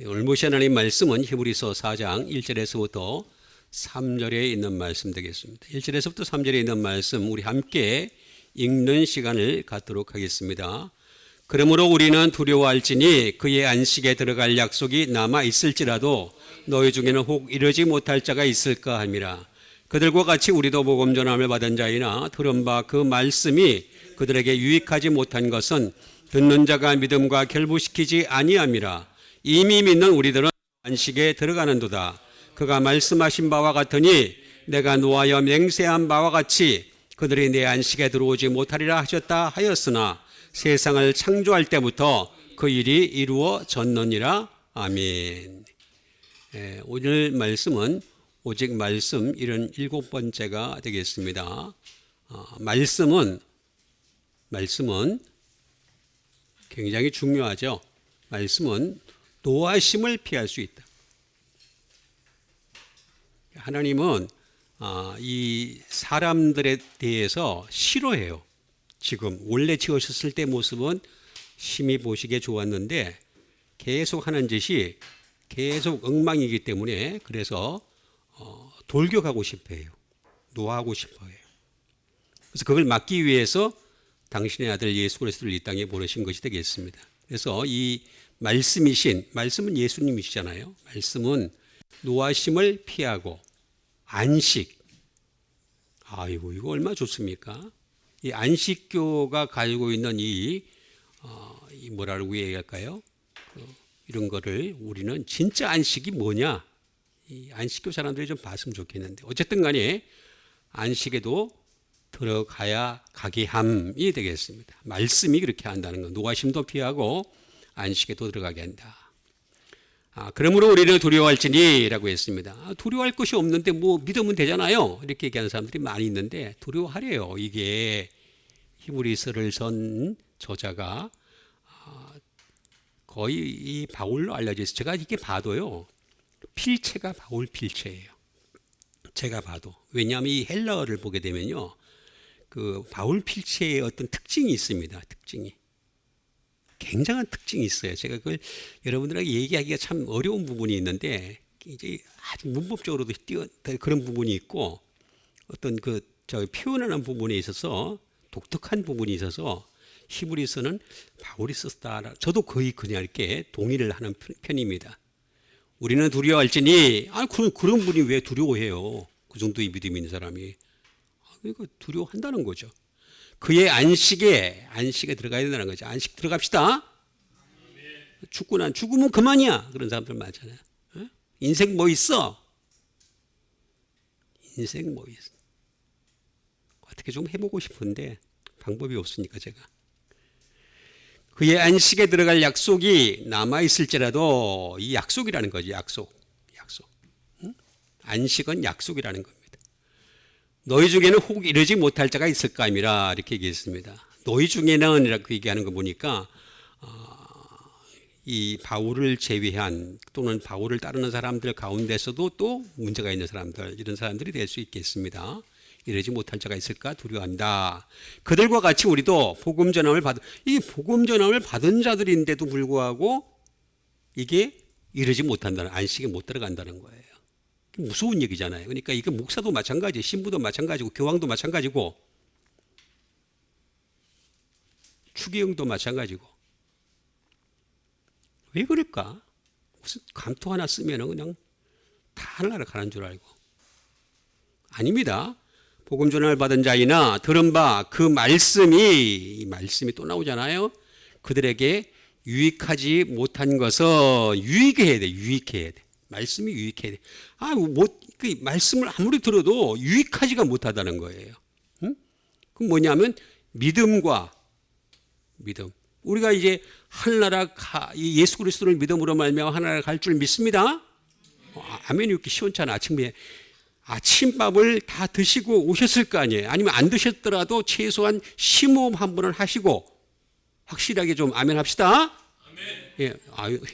오늘 모신 하나님 말씀은 히브리서 4장 1절에서부터 3절에 있는 말씀 되겠습니다. 1절에서부터 3절에 있는 말씀 우리 함께 읽는 시간을 갖도록 하겠습니다. 그러므로 우리는 두려워할지니 그의 안식에 들어갈 약속이 남아 있을지라도 너희 중에는 혹 이르지 못할 자가 있을까 함이라. 그들과 같이 우리도 복음 전함을 받은 자이나 들은 바 그 말씀이 그들에게 유익하지 못한 것은 듣는 자가 믿음과 결부시키지 아니함이라. 이미 믿는 우리들은 안식에 들어가는도다. 그가 말씀하신 바와 같으니 내가 노하여 맹세한 바와 같이 그들이 내 안식에 들어오지 못하리라 하셨다 하였으나 세상을 창조할 때부터 그 일이 이루어졌느니라. 아멘. 오늘 말씀은 오직 말씀 77번째가 되겠습니다. 말씀은 굉장히 중요하죠. 말씀은 노하심을 피할 수 있다. 하나님은 이 사람들에 대해서 싫어해요. 지금 원래 지으셨을 때 모습은 심히 보시기에 좋았는데 계속 하는 짓이 계속 엉망이기 때문에 그래서 돌격하고 싶어해요. 노하고 싶어해요. 그래서 그걸 막기 위해서 당신의 아들 예수 그리스도를 이 땅에 보내신 것이 되겠습니다. 그래서 이 말씀은 예수님이시잖아요. 말씀은 노하심을 피하고 안식. 아이고 이거 얼마나 좋습니까? 이 안식교가 가지고 있는 이 뭐라고 얘기할까요? 이런 거를 우리는 진짜 안식이 뭐냐? 이 안식교 사람들이 좀 봤으면 좋겠는데 어쨌든 간에 안식에도 들어가야 가게 함이 되겠습니다. 말씀이 그렇게 한다는 건 노하심도 피하고 안식에도 들어가게 한다. 그러므로 우리는 두려워할지니 라고 했습니다. 두려워할 것이 없는데 뭐 믿으면 되잖아요. 이렇게 얘기하는 사람들이 많이 있는데 두려워하래요. 이게 히브리서를 쓴 저자가 거의 이 바울로 알려져 있어요. 제가 이게 봐도요. 필체가 바울 필체예요. 제가 봐도. 왜냐하면 이 헬라어를 보게 되면요. 그 바울 필체의 어떤 특징이 있습니다. 특징이. 굉장한 특징이 있어요. 제가 그걸 여러분들에게 얘기하기가 참 어려운 부분이 있는데 이제 아주 문법적으로도 그런 부분이 있고 어떤 표현하는 부분에 있어서 독특한 부분이 있어서 히브리서는 바울이 썼다. 저도 거의 그냥 이렇게 동의를 하는 편입니다. 우리는 두려워할지니 그런 분이 왜 두려워해요? 그 정도의 믿음이 있는 사람이. 그러니까 두려워한다는 거죠. 그의 안식에 들어가야 된다는 거죠. 안식 들어갑시다. 죽으면 그만이야. 그런 사람들 많잖아요. 인생 뭐 있어? 인생 뭐 있어? 어떻게 좀 해보고 싶은데 방법이 없으니까 제가. 그의 안식에 들어갈 약속이 남아있을지라도 이 약속이라는 거지. 약속. 안식은 약속이라는 겁니다. 너희 중에는 혹 이르지 못할 자가 있을까 함이라 이렇게 얘기했습니다. 너희 중에는 이렇게 얘기하는 거 보니까 이 바울을 제외한 또는 바울을 따르는 사람들 가운데서도 또 문제가 있는 사람들 이런 사람들이 될 수 있겠습니다. 이르지 못할 자가 있을까 두려워한다. 그들과 같이 우리도 복음 전함을 받은 자들인데도 불구하고 이게 이르지 못한다는 안식에 못 들어간다는 거예요. 무서운 얘기잖아요. 그러니까 이게 목사도 마찬가지, 신부도 마찬가지고, 교황도 마찬가지고, 추기경도 마찬가지고. 왜 그럴까? 무슨 감토 하나 쓰면 그냥 다 하늘나라 가는 줄 알고. 아닙니다. 복음 전함을 받은 자이나 들은 바 그 말씀이 또 나오잖아요. 그들에게 유익하지 못한 것은 유익해야 돼. 말씀이 유익해야 돼. 그 말씀을 아무리 들어도 유익하지가 못하다는 거예요. 그럼 뭐냐면 믿음. 우리가 이제 하늘나라 예수 그리스도를 믿음으로 말미암아 하늘나라 갈 줄 믿습니다. 아멘. 이렇게 시원찮아. 아침밥을 다 드시고 오셨을 거 아니에요. 아니면 안 드셨더라도 최소한 심호흡 한 번을 하시고 확실하게 좀 아멘 합시다. 아멘. 예,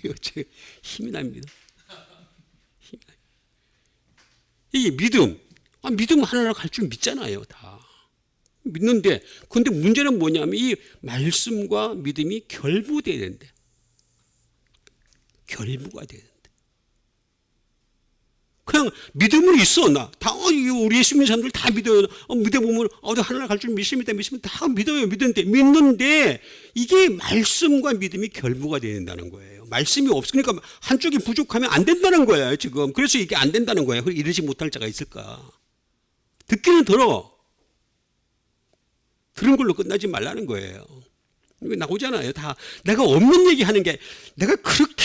이거 힘이 납니다. 이 믿음 하나로 갈 줄 믿잖아요, 다. 믿는데, 근데 문제는 뭐냐면 이 말씀과 믿음이 결부돼야 된대. 결부가 되는데. 그냥 믿음은 있어. 우리 예수 믿는 사람들 다 믿어요. 믿어보면, 하나님 갈 줄 믿습니다. 다 믿어요. 믿는데, 이게 말씀과 믿음이 결부가 된다는 거예요. 말씀이 없으니까 한쪽이 부족하면 안 된다는 거예요, 지금. 그래서 이게 안 된다는 거예요. 이러지 못할 자가 있을까? 듣기는 들어. 들은 걸로 끝나지 말라는 거예요. 이거 나오잖아요. 다 내가 없는 얘기 하는 게, 내가 그렇게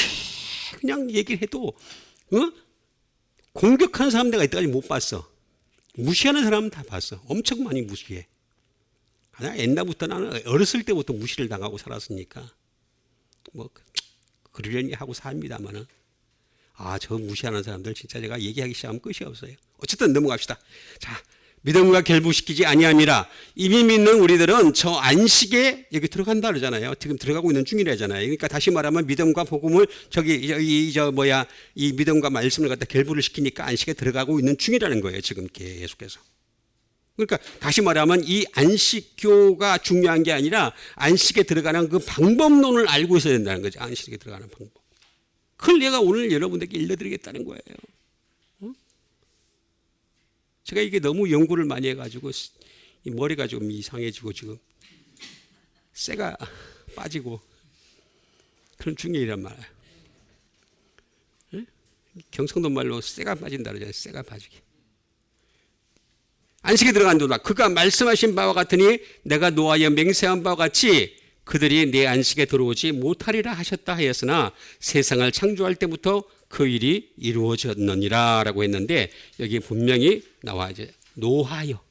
그냥 얘기를 해도, 공격하는 사람 내가 이때까지 못 봤어. 무시하는 사람은 다 봤어. 엄청 많이 무시해. 그냥 옛날부터, 나는 어렸을 때부터 무시를 당하고 살았으니까 뭐 그러려니 하고 삽니다만은, 저 무시하는 사람들 진짜 제가 얘기하기 시작하면 끝이 없어요. 어쨌든 넘어갑시다. 자, 믿음과 결부시키지 아니함이라. 이미 믿는 우리들은 저 안식에 여기 들어간다 그러잖아요. 지금 들어가고 있는 중이라잖아요. 그러니까 다시 말하면 믿음과 복음을 이 믿음과 말씀을 갖다 결부를 시키니까 안식에 들어가고 있는 중이라는 거예요. 지금 계속해서. 그러니까 다시 말하면 이 안식교가 중요한 게 아니라 안식에 들어가는 그 방법론을 알고 있어야 된다는 거죠. 안식에 들어가는 방법. 그걸 내가 오늘 여러분들께 일러드리겠다는 거예요. 제가 이게 너무 연구를 많이 해가지고 이 머리가 좀 이상해지고 지금 쇠가 빠지고 그런 중이란 말이에요. 경상도 말로 쇠가 빠진다 그러잖아요. 쇠가 빠지기. 안식에 들어간도다. 그가 말씀하신 바와 같으니 내가 노하여 맹세한 바와 같이 그들이 내 안식에 들어오지 못하리라 하셨다 하였으나 세상을 창조할 때부터 그 일이 이루어졌느니라 라고 했는데, 여기 분명히 나와야죠. 노하여.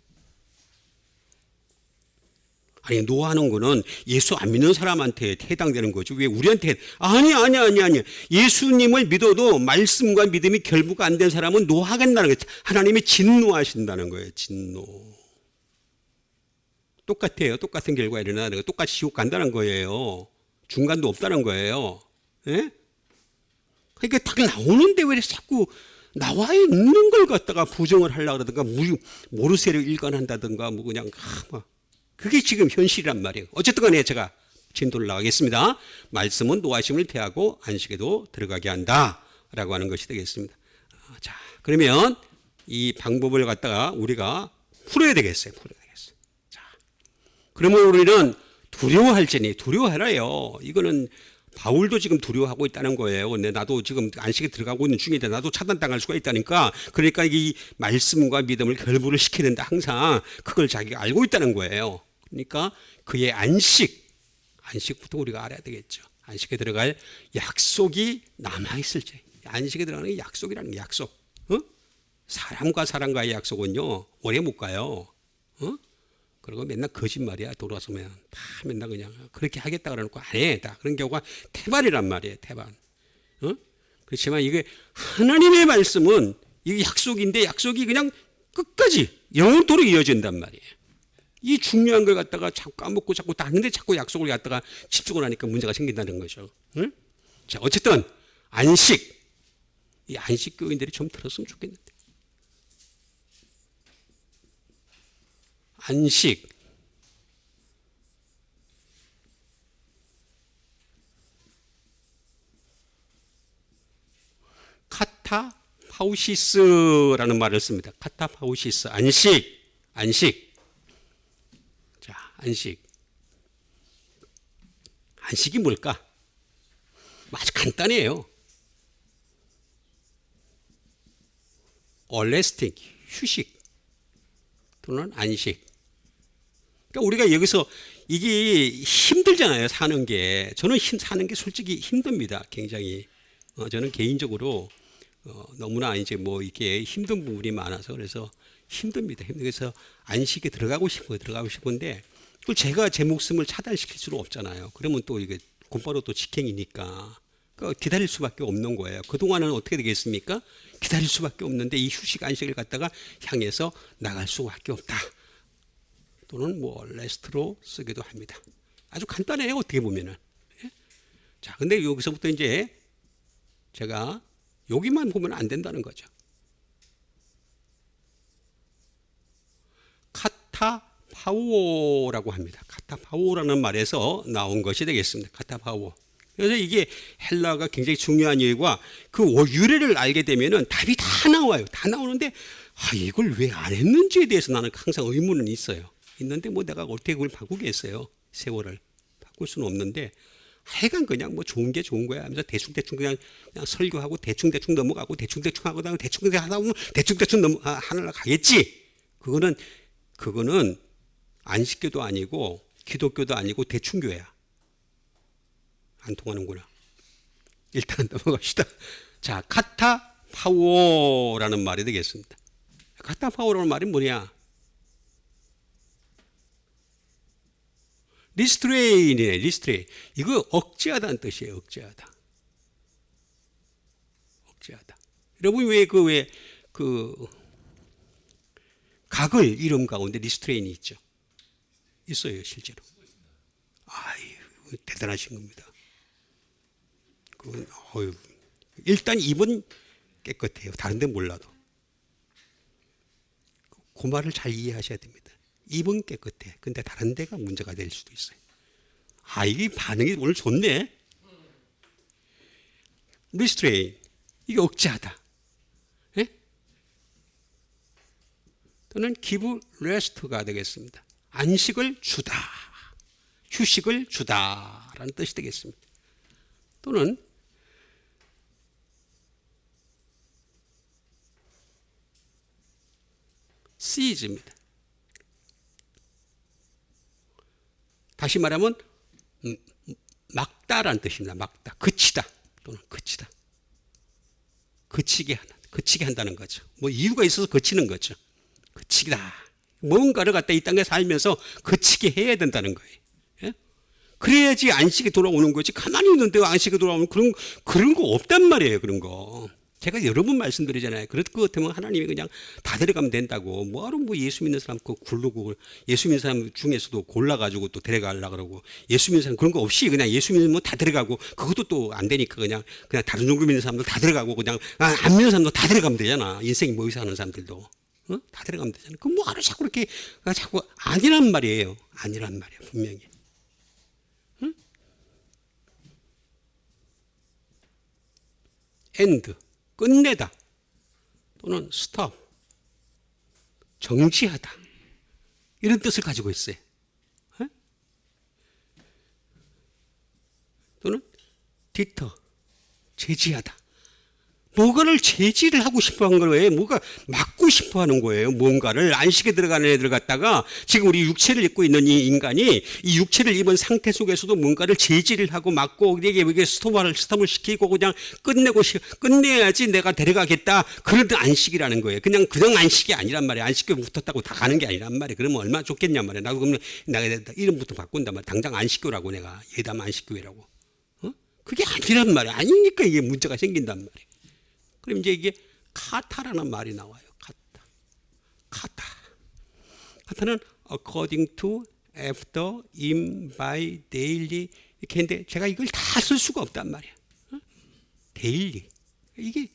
아니, 노하는 거는 예수 안 믿는 사람한테 해당되는 거죠. 왜 우리한테? 아니. 예수님을 믿어도 말씀과 믿음이 결부가 안 된 사람은 노하겠다는 거예요. 하나님이 진노하신다는 거예요. 진노. 똑같아요. 똑같은 결과가 일어나는 거예요. 똑같이 지옥 간다는 거예요. 중간도 없다는 거예요. 예? 그러니까 딱 나오는데 왜 자꾸 나와 있는 걸 갖다가 부정을 하려고 그러든가 모르쇠를 일관한다든가 그냥 그게 지금 현실이란 말이에요. 어쨌든 간에 제가 진도를 나가겠습니다. 말씀은 노하심을 대하고 안식에도 들어가게 한다라고 하는 것이 되겠습니다. 자, 그러면 이 방법을 갖다가 우리가 풀어야 되겠어요. 자, 그러면 우리는 두려워할지니 두려워해라요. 이거는 바울도 지금 두려워하고 있다는 거예요. 근데 나도 지금 안식에 들어가고 있는 중인데 나도 차단당할 수가 있다니까. 그러니까 이 말씀과 믿음을 결부를 시켜야 된다. 항상 그걸 자기가 알고 있다는 거예요. 그러니까 그의 안식부터 우리가 알아야 되겠죠. 안식에 들어갈 약속이 남아있을지. 안식에 들어가는 게 약속이라는 게 약속. 사람과 사람과의 약속은요, 오래 못 가요. 그리고 맨날 거짓말이야. 돌아서면 다 맨날 그냥 그렇게 하겠다 그러놓고 안 해. 다 그런 경우가 태반이란 말이에요. 태반. 그렇지만 이게 하나님의 말씀은 이게 약속인데 약속이 그냥 끝까지 영원토록 이어진단 말이에요. 이 중요한 걸 갖다가 자꾸 까먹고 자꾸 다 하는데 자꾸 약속을 갖다가 집중을 하니까 문제가 생긴다는 거죠. 자, 어쨌든 안식. 이 안식 교인들이 좀 들었으면 좋겠는데. 안식. 카타파우시스라는 말을 씁니다. 카타파우시스. 안식. 자, 안식. 안식이 뭘까? 아주 간단해요. 레스팅, 휴식 또는 안식. 그러니까 우리가 여기서 이게 힘들잖아요. 사는 게. 저는 사는 게 솔직히 힘듭니다. 굉장히. 저는 개인적으로 너무나 이제 이렇게 힘든 부분이 많아서 그래서 힘듭니다. 그래서 안식에 들어가고 싶은데 그걸 제가 제 목숨을 차단시킬 수는 없잖아요. 그러면 또 이게 곧바로 또 직행이니까 그러니까 기다릴 수밖에 없는 거예요. 그동안은 어떻게 되겠습니까? 기다릴 수밖에 없는데 이 휴식 안식을 갖다가 향해서 나갈 수밖에 없다. 또는 레스트로 쓰기도 합니다. 아주 간단해요. 어떻게 보면은. 예? 자, 근데 여기서부터 이제 제가 여기만 보면 안 된다는 거죠. 카타파오라고 합니다. 카타파오라는 말에서 나온 것이 되겠습니다. 카타파오. 그래서 이게 헬라어가 굉장히 중요한 이유가 그 유래를 알게 되면은 답이 다 나와요. 다 나오는데 이걸 왜 안 했는지에 대해서 나는 항상 의문은 있어요. 있는데 뭐 내가 어떻게 그걸 바꾸겠어요. 세월을 바꿀 수는 없는데 하여간 그냥 뭐 좋은 게 좋은 거야 하면서 대충 그냥 설교하고 대충 넘어가고 대충 하고 대충 하다 보면 대충 하늘로 가겠지. 그거는 안식교도 아니고 기독교도 아니고 대충교회야. 안 통하는구나. 일단 넘어갑시다. 자, 카타파오라는 말이 되겠습니다. 카타파오라는 말이 뭐냐? 리스트레인이네. 리스트레인. 이거 억제하다는 뜻이에요. 억제하다. 여러분 왜 각을 이름 가운데 리스트레인이 있죠? 있어요, 실제로. 대단하신 겁니다. 일단 입은 깨끗해요. 다른 데 몰라도. 그 말을 잘 이해하셔야 됩니다. 입은 깨끗해. 근데 다른 데가 문제가 될 수도 있어요. 이게 반응이 오늘 좋네. 리스트레인. 이게 억제하다. 예? 또는 give rest가 되겠습니다. 안식을 주다. 휴식을 주다라는 뜻이 되겠습니다. 또는 seize입니다. 다시 말하면 막다라는 뜻입니다. 막다, 그치다 또는 그치다. 그치게 한다는 거죠. 뭐 이유가 있어서 그치는 거죠. 그치다. 뭔가를 갖다 이 땅에 살면서 그치게 해야 된다는 거예요. 예? 그래야지 안식이 돌아오는 거지. 가만히 있는데 안식이 돌아오는 그런 거 없단 말이에요. 그런 거. 제가 여러 번 말씀드리잖아요. 그럴 것 같으면 하나님이 그냥 다 데려가면 된다고. 뭐하러 예수 믿는 사람 굴르고 예수 믿는 사람 중에서도 골라가지고 또 데려가려고 그러고 예수 믿는 사람 그런 거 없이 그냥 예수 믿으면 다 데려가고 그것도 또 안 되니까 그냥 다른 종교 믿는 사람들 다 데려가고 그냥 안 믿는 사람도 다 데려가면 되잖아. 인생이 뭐여서 하는 사람들도. 다 데려가면 되잖아. 그럼 뭐하러 자꾸 이렇게 자꾸 아니란 말이에요. 아니란 말이에요. 분명히. end. 끝내다 또는 stop 정지하다 이런 뜻을 가지고 있어요. 또는 deter 제지하다. 뭐가를 제지를 하고 싶어 하는 거예요. 뭐가 막고 싶어 하는 거예요. 뭔가를 안식에 들어가는 애들 갖다가 지금 우리 육체를 입고 있는 이 인간이 이 육체를 입은 상태 속에서도 뭔가를 제지를 하고 막고 이게 스톱을 시키고 그냥 끝내야지 내가 데려가겠다. 그런 안식이라는 거예요. 그냥 안식이 아니란 말이에요. 안식교 붙었다고 다 가는 게 아니란 말이에요. 그러면 얼마나 좋겠냔 말이에요. 나도 그러면 내가 이름부터 바꾼단 말이에요. 당장 안식교라고 내가 예담 안식교회라고. 그게 아니란 말이에요. 아니니까 이게 문제가 생긴단 말이에요. 그럼 이제 이게 카타라는 말이 나와요. 카타는 according to, after, in, by, daily 이렇게 했는데 제가 이걸 다 쓸 수가 없단 말이에요. daily 이게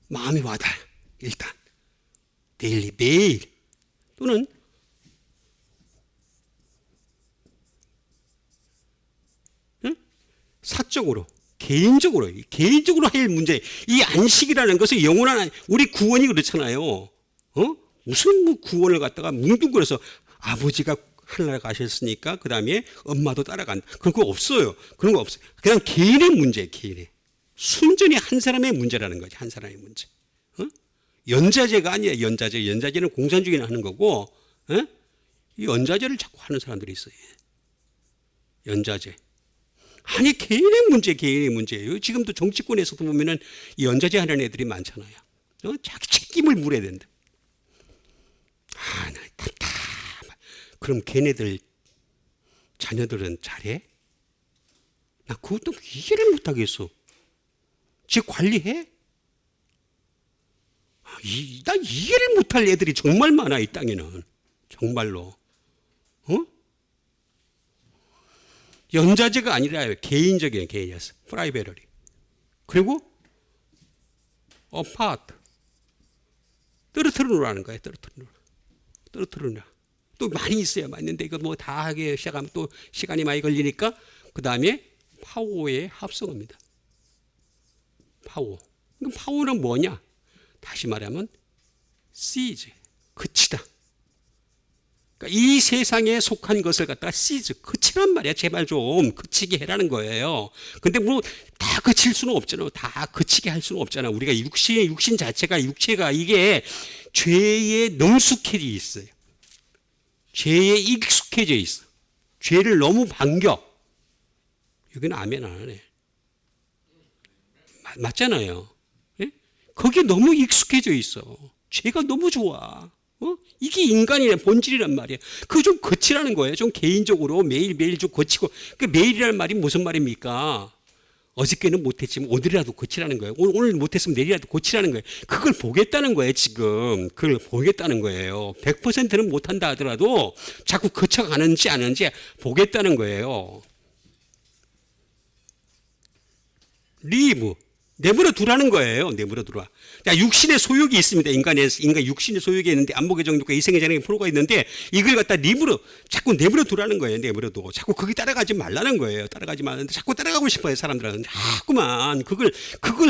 마음이 와닿아요. 일단 daily 매일 또는 사적으로 개인적으로 할 문제. 이 안식이라는 것은 영원한 우리 구원이 그렇잖아요. 무슨 구원을 갖다가 뭉뚱그려서 아버지가 하늘나라 가셨으니까 그 다음에 엄마도 따라간다. 그런 거 없어요. 그런 거 없어요. 그냥 개인의 문제, 개인의 순전히 한 사람의 문제라는 거지. 한 사람의 문제. 연자제가 아니에요. 연자제는 공산주의는 하는 거고, 이 연자제를 자꾸 하는 사람들이 있어요. 연자제. 아니 개인의 문제예요. 지금도 정치권에서도 보면은 연자제 하는 애들이 많잖아요. 자기 책임을 물어야 된다. 나 답답해. 그럼 걔네들 자녀들은 잘해? 나 그것도 이해를 못하겠어. 지 관리해? 나 이해를 못할 애들이 정말 많아. 이 땅에는 정말로. 연자제가 아니라 개인적인 개인이었어. 프라이베러리. 그리고 apart. 떨어뜨리라는 거예요. 떨어뜨리라. 또 많이 있어요. 있는데 이거 뭐 다 하기 시작하면 또 시간이 많이 걸리니까 그 다음에 파워의 합성어입니다. 파워. 그럼 파워는 뭐냐? 다시 말하면 시즈, 그치다. 그러니까 이 세상에 속한 것을 갖다가 시즈, 그치란 말이야. 제발 좀 그치게 해라는 거예요. 근데 뭐 다 그칠 수는 없잖아요. 다 그치게 할 수는 없잖아요. 우리가 육신 자체가, 육체가 이게 죄에 능숙해져 있어요. 죄에 익숙해져 있어. 죄를 너무 반겨. 여기는 아멘 안 하네. 맞잖아요. 예? 거기에 너무 익숙해져 있어. 죄가 너무 좋아. 이게 인간의 본질이란 말이야. 그거 좀 거치라는 거예요. 좀 개인적으로 매일매일 좀 거치고. 그 매일이라는 말이 무슨 말입니까? 어저께는 못했지만 오늘이라도 고치라는 거예요. 오늘 못했으면 내일이라도 고치라는 거예요. 그걸 보겠다는 거예요. 지금 그걸 보겠다는 거예요. 100%는 못한다 하더라도 자꾸 거쳐가는지 안 하는지 보겠다는 거예요. 리브, 내버려 두라는 거예요. 내버려 두라. 육신의 소욕이 있습니다. 인간 육신의 소욕이 있는데 안목의 정욕과 이생의 재능의 프로가 있는데 이걸 갖다 리브로 자꾸 내버려 두라는 거예요. 내버려 둬. 자꾸 거기 따라가지 말라는 거예요. 따라가지 말는데 자꾸 따라가고 싶어요. 사람들은 자꾸만 그걸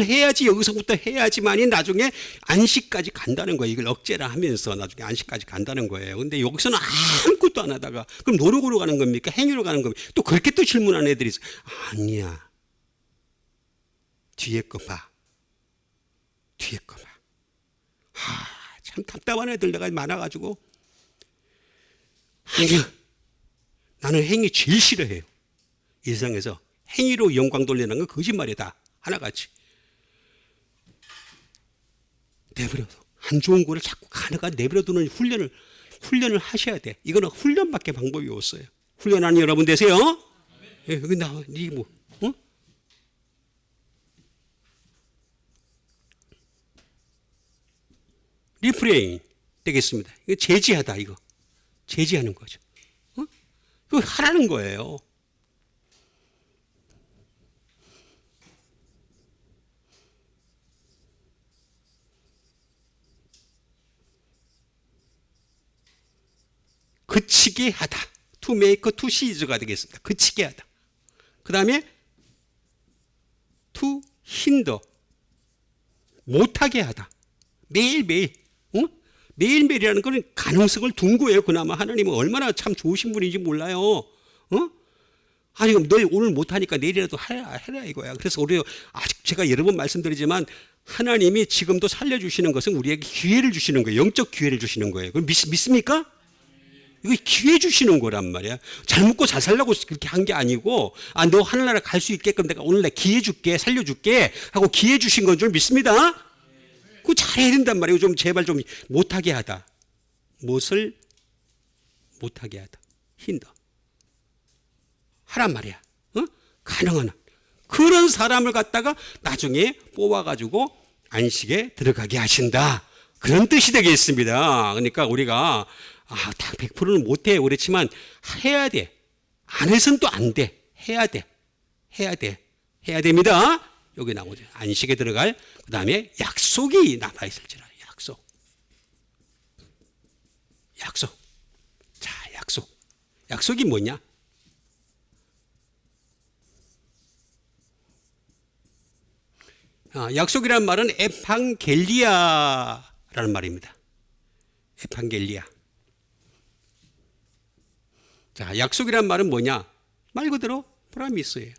해야지, 여기서부터 해야지만이 나중에 안식까지 간다는 거예요. 이걸 억제라 하면서 나중에 안식까지 간다는 거예요. 근데 여기서는 아무것도 안 하다가 그럼 노력으로 가는 겁니까? 행위로 가는 겁니까? 또 그렇게 또 질문하는 애들이 있어요. 아니야. 뒤에 거 봐. 뒤에 거 봐. 참 답답한 애들 내가 많아가지고. 아니야. 나는 행위 제일 싫어해요. 이 세상에서 행위로 영광 돌리는 건 거짓말이다. 하나같이. 내버려둬. 안 좋은 거를 자꾸 가다가 내버려두는 훈련을 하셔야 돼. 이거는 훈련밖에 방법이 없어요. 훈련하는 여러분 되세요. 예, 여기 나와. 니 뭐. 리프레인 되겠습니다. 이거 제지하다, 이거. 제지하는 거죠. 그거 하라는 거예요. 그치게 하다. to make, to seize가 되겠습니다. 그치게 하다. 그 다음에 to hinder. 못하게 하다. 매일매일. 매일매일이라는 건 가능성을 둔 거예요. 그나마 하나님은 얼마나 참 좋으신 분인지 몰라요. 아니 그럼 너 오늘 못하니까 내일이라도 해라 이거야. 그래서 우리 아직 제가 여러 번 말씀드리지만 하나님이 지금도 살려주시는 것은 우리에게 기회를 주시는 거예요. 영적 기회를 주시는 거예요. 그럼 믿습니까? 이거 기회 주시는 거란 말이야. 잘 먹고 잘 살라고 그렇게 한 게 아니고 너 하늘나라 갈 수 있게끔 내가 오늘 내 기회 줄게, 살려줄게 하고 기회 주신 건 줄 믿습니다. 그거 잘해야 된단 말이에요. 좀 제발 좀 못하게 하다. 무엇을 못하게 하다. 힌더. 하란 말이야. 가능한 한. 그런 사람을 갖다가 나중에 뽑아가지고 안식에 들어가게 하신다. 그런 뜻이 되겠습니다. 그러니까 우리가 다 100%는 못해 그렇지만 해야 돼. 안 해서는 또 안 돼. 해야 돼. 해야 돼. 해야 됩니다. 여기 나오죠. 안식에 들어갈 그 다음에 약속이 남아있을지라. 약속. 자, 약속. 약속이 뭐냐? 약속이라는 말은 에판겔리아라는 말입니다. 에판겔리아. 자, 약속이라는 말은 뭐냐? 말 그대로 프라미스예요.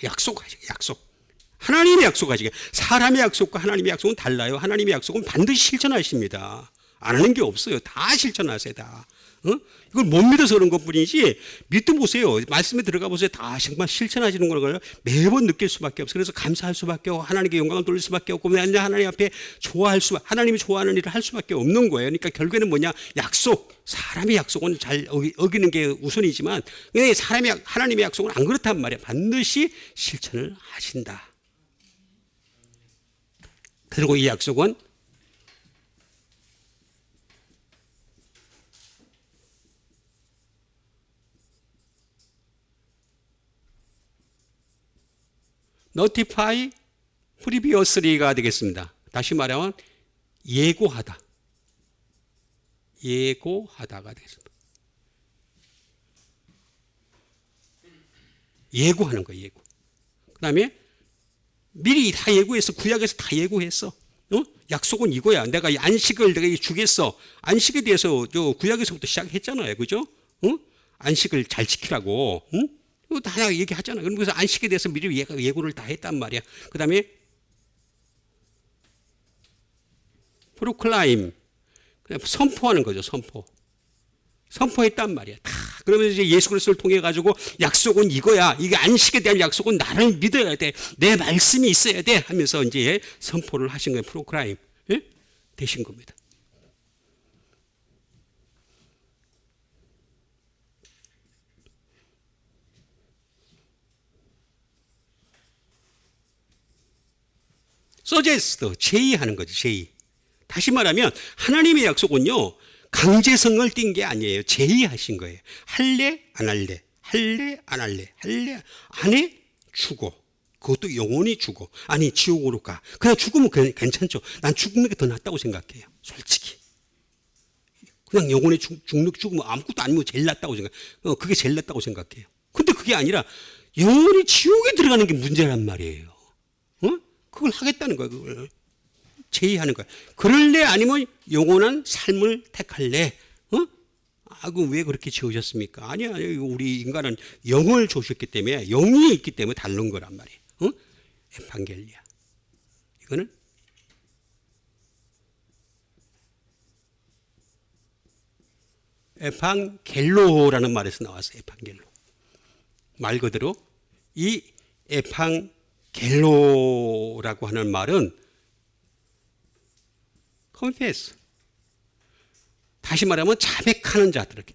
약속하죠. 약속. 하나님의 약속하시게. 사람의 약속과 하나님의 약속은 달라요. 하나님의 약속은 반드시 실천하십니다. 안 하는 게 없어요. 다 실천하세요. 다. 이걸 못 믿어서 그런 것뿐이지 믿도 보세요. 말씀에 들어가 보세요. 다 정말 실천하시는 걸 매번 느낄 수밖에 없어요. 그래서 감사할 수밖에 없고 하나님께 영광을 돌릴 수밖에 없고 하나님 앞에 하나님이 좋아하는 일을 할 수밖에 없는 거예요. 그러니까 결국에는 뭐냐? 약속. 사람의 약속은 잘 어기는 게 우선이지만 하나님의 약속은 안 그렇단 말이에요. 반드시 실천을 하신다. 그리고 이 약속은 notify previously가 되겠습니다. 다시 말하면 예고하다. 예고하다가 되겠습니다. 예고하는 거예요. 예고. 그 다음에 미리 다 예고했어. 구약에서 다 예고했어. 약속은 이거야. 내가 안식을 내가 주겠어. 안식에 대해서 저 구약에서부터 시작했잖아요. 그죠? 안식을 잘 지키라고. 이거 다 얘기하잖아요. 그래서 안식에 대해서 미리 예고를 다 했단 말이야. 그 다음에 프로클라임. 선포하는 거죠. 선포했단 말이야. 다. 그러면 이제 예수 그리스도를 통해 가지고 약속은 이거야. 이게 안식에 대한 약속은 나를 믿어야 돼. 내 말씀이 있어야 돼. 하면서 이제 선포를 하신 거예요. 프로클라임. 예? 되신 겁니다. 서제스트, 제의하는 거죠. 제의. 다시 말하면 하나님의 약속은요. 강제성을 띈 게 아니에요. 제의하신 거예요. 할래? 안 할래? 할래? 안 할래? 할래? 안 해? 죽어. 그것도 영원히 죽어. 아니 지옥으로 가. 그냥 죽으면 괜찮죠. 난 죽는 게 더 낫다고 생각해요. 솔직히. 그냥 영원히 죽으면 아무것도 아니면 제일 낫다고 생각해요. 그게 제일 낫다고 생각해요. 근데 그게 아니라 영원히 지옥에 들어가는 게 문제란 말이에요. 그걸 하겠다는 거예요. 그걸. 제의하는 거야. 그럴래? 아니면 영원한 삶을 택할래? 왜 그렇게 지으셨습니까? 아니야. 우리 인간은 영을 주셨기 때문에, 영이 있기 때문에 다른 거란 말이에요. 에판겔리아. 이거는 에판겔로라는 말에서 나왔어요. 에판겔로. 말 그대로 이 에판겔로라고 하는 말은 confess. 다시 말하면 자백하는 자들에게.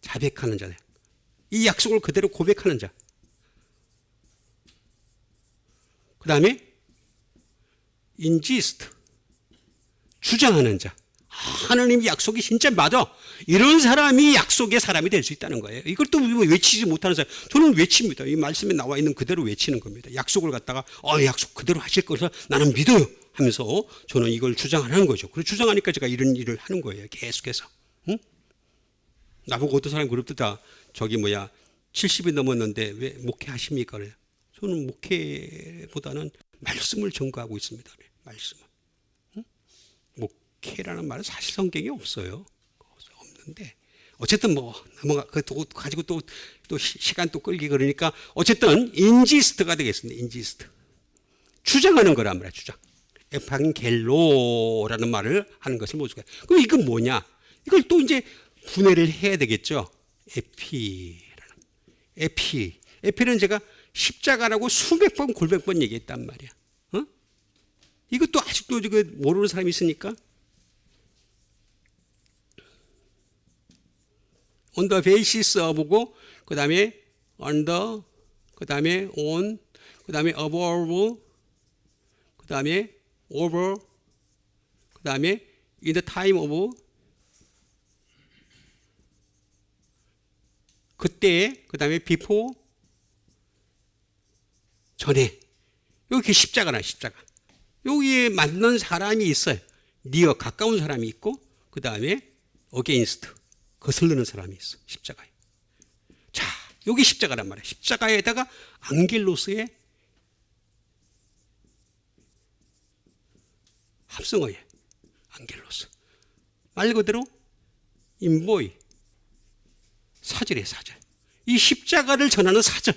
자백하는 자들. 이 약속을 그대로 고백하는 자. 그 다음에 insist. 주장하는 자. 하나님의 약속이 진짜 맞아. 이런 사람이 약속의 사람이 될 수 있다는 거예요. 이걸 또 외치지 못하는 사람. 저는 외칩니다. 이 말씀에 나와 있는 그대로 외치는 겁니다. 약속을 갖다가 약속 그대로 하실 거라서 나는 믿어요. 하면서 저는 이걸 주장하는 거죠. 그래서 주장하니까 제가 이런 일을 하는 거예요. 계속해서. 나보고 어떤 사람이 그럽다. 70이 넘었는데 왜 목회하십니까? 그래요. 저는 목회보다는 말씀을 전거하고 있습니다. 말씀을. 목회라는 말은 사실 성경에 없어요. 없는데 어쨌든 넘어가 가지고 또 시간 또 끌기 그러니까 어쨌든 인지스트가 되겠습니다. 인지스트. 주장하는 거란 말이야. 주장. 에판겔로라는 말을 하는 것을 모르겠어요. 그럼 이건 뭐냐? 이걸 또 이제 분해를 해야 되겠죠. 에피는 제가 십자가라고 수백 번 골백 번 얘기했단 말이야. 이것도 아직도 모르는 사람이 있으니까 on the basis of고 그 다음에 under 그 다음에 on 그 다음에 above 그 다음에 over 그 다음에 in the time of 그때 그 다음에 before 전에 여기 십자가나 십자가 여기에 맞는 사람이 있어요. 니어 가까운 사람이 있고 그 다음에 against 거슬리는 사람이 있어. 십자가에. 자, 여기 십자가란 말이야. 십자가에다가 안겔로스의 합성어예. 안겔로스. 말 그대로 인보이. 사절이에요, 사절. 이 십자가를 전하는 사절.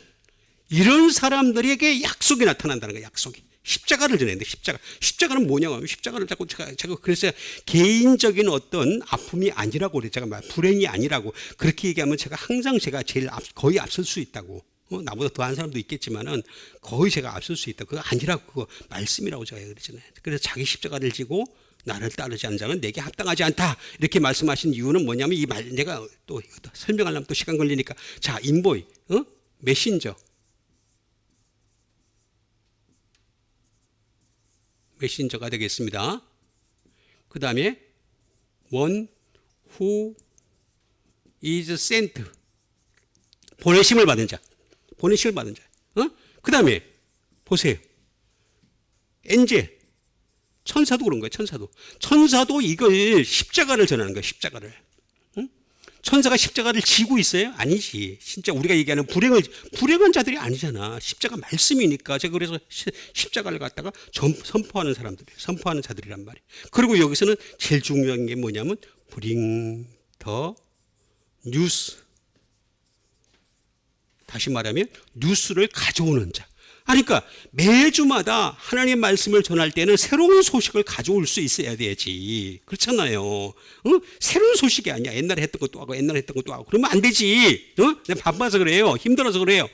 이런 사람들에게 약속이 나타난다는 거예요, 약속이. 십자가를 전했는데 십자가는 뭐냐고 하면 십자가를 자꾸 제가 그래서 개인적인 어떤 아픔이 아니라고 그래. 제가 불행이 아니라고 그렇게 얘기하면 제가 항상 제가 거의 앞설 수 있다고. 나보다 더한 사람도 있겠지만은 거의 제가 앞설 수 있다. 그거 아니라고 그거 말씀이라고 제가 그랬잖아요. 그래서 자기 십자가를 지고 나를 따르지 않는 자는 내게 합당하지 않다. 이렇게 말씀하신 이유는 뭐냐면 이 말 내가 또 설명하려면 또 시간 걸리니까 자 인보이, 메신저가 되겠습니다. 그 다음에 one who is sent 보내심을 받은 자. 그 다음에 보세요. 엔젤 천사도 그런 거예요. 천사도 이걸 십자가를 전하는 거예요. 십자가를. 천사가 십자가를 지고 있어요? 아니지. 진짜 우리가 얘기하는 불행한 자들이 아니잖아. 십자가 말씀이니까. 제가 그래서 십자가를 갖다가 선포하는 사람들이에요. 선포하는 자들이란 말이에요. 그리고 여기서는 제일 중요한 게 뭐냐면 bring the news. 다시 말하면 뉴스를 가져오는 자. 그러니까 매주마다 하나님의 말씀을 전할 때는 새로운 소식을 가져올 수 있어야 되지. 그렇잖아요. 새로운 소식이 아니야. 옛날에 했던 것도 하고 옛날에 했던 것도 하고 그러면 안 되지. 내가 바빠서 그래요. 힘들어서 그래요.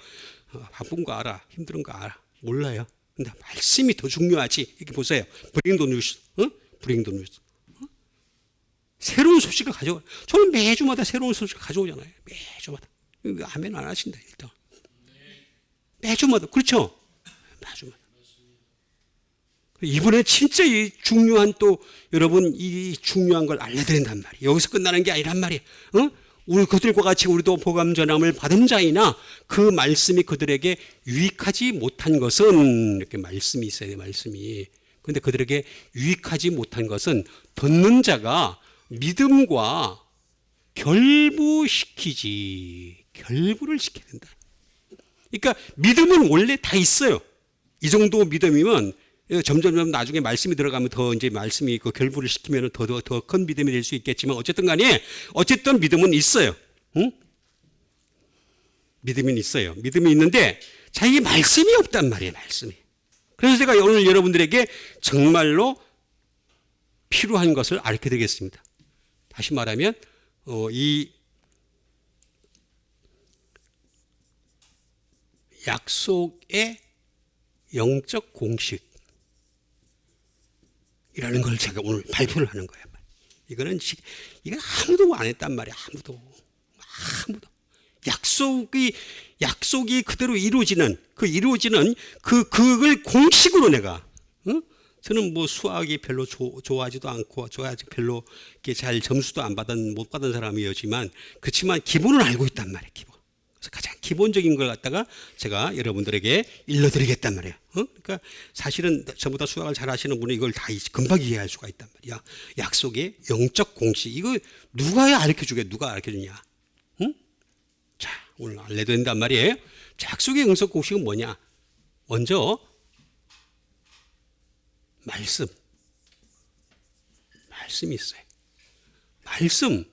바쁜 거 알아. 힘든 거 알아. 몰라요. 근데 말씀이 더 중요하지. 이렇게 보세요. Bring the news. Bring the news. 새로운 소식을 가져와. 저는 매주마다 새로운 소식을 가져오잖아요. 매주마다. 아멘 안 하신다 일단. 매주마다. 그렇죠? 매주마다. 이번에 진짜 이 중요한 또 여러분 이 중요한 걸 알려드린단 말이에요. 여기서 끝나는 게 아니란 말이에요. 우리 그들과 같이 우리도 복음 전함을 받은 자이나 그 말씀이 그들에게 유익하지 못한 것은 이렇게 말씀이 있어야 돼요. 말씀이. 그런데 그들에게 유익하지 못한 것은 듣는 자가 믿음과 결부시키지. 결부를 시켜야 된다. 그러니까 믿음은 원래 다 있어요. 이 정도 믿음이면 점점 나중에 말씀이 들어가면 더 이제 말씀이 그 결부를 시키면 더 큰 믿음이 될 수 있겠지만 어쨌든 간에 어쨌든 믿음은 있어요. 응? 믿음은 있어요. 믿음이 있는데 자기 말씀이 없단 말이에요. 말씀이. 그래서 제가 오늘 여러분들에게 정말로 필요한 것을 알게 되겠습니다. 다시 말하면 이 약속의 영적 공식이라는 걸 제가 오늘 발표를 하는 거예요. 이건 아무도 안 했단 말이야. 아무도. 약속이 그대로 이루어지는 그걸 공식으로 내가. 저는 뭐 수학이 별로 좋아하지도 않고 별로 이렇게 잘 점수도 못 받은 사람이었지만 그렇지만 기본은 알고 있단 말이에요. 기본. 그래서 가장 기본적인 걸 갖다가 제가 여러분들에게 일러드리겠단 말이에요. 그러니까 사실은 저보다 수학을 잘 하시는 분은 이걸 다 금방 이해할 수가 있단 말이야. 약속의 영적 공식. 이거 누가 가르쳐주냐? 응? 자, 오늘 알려드린단 말이에요. 자, 약속의 영적 공식은 뭐냐? 먼저 말씀이 있어요. 말씀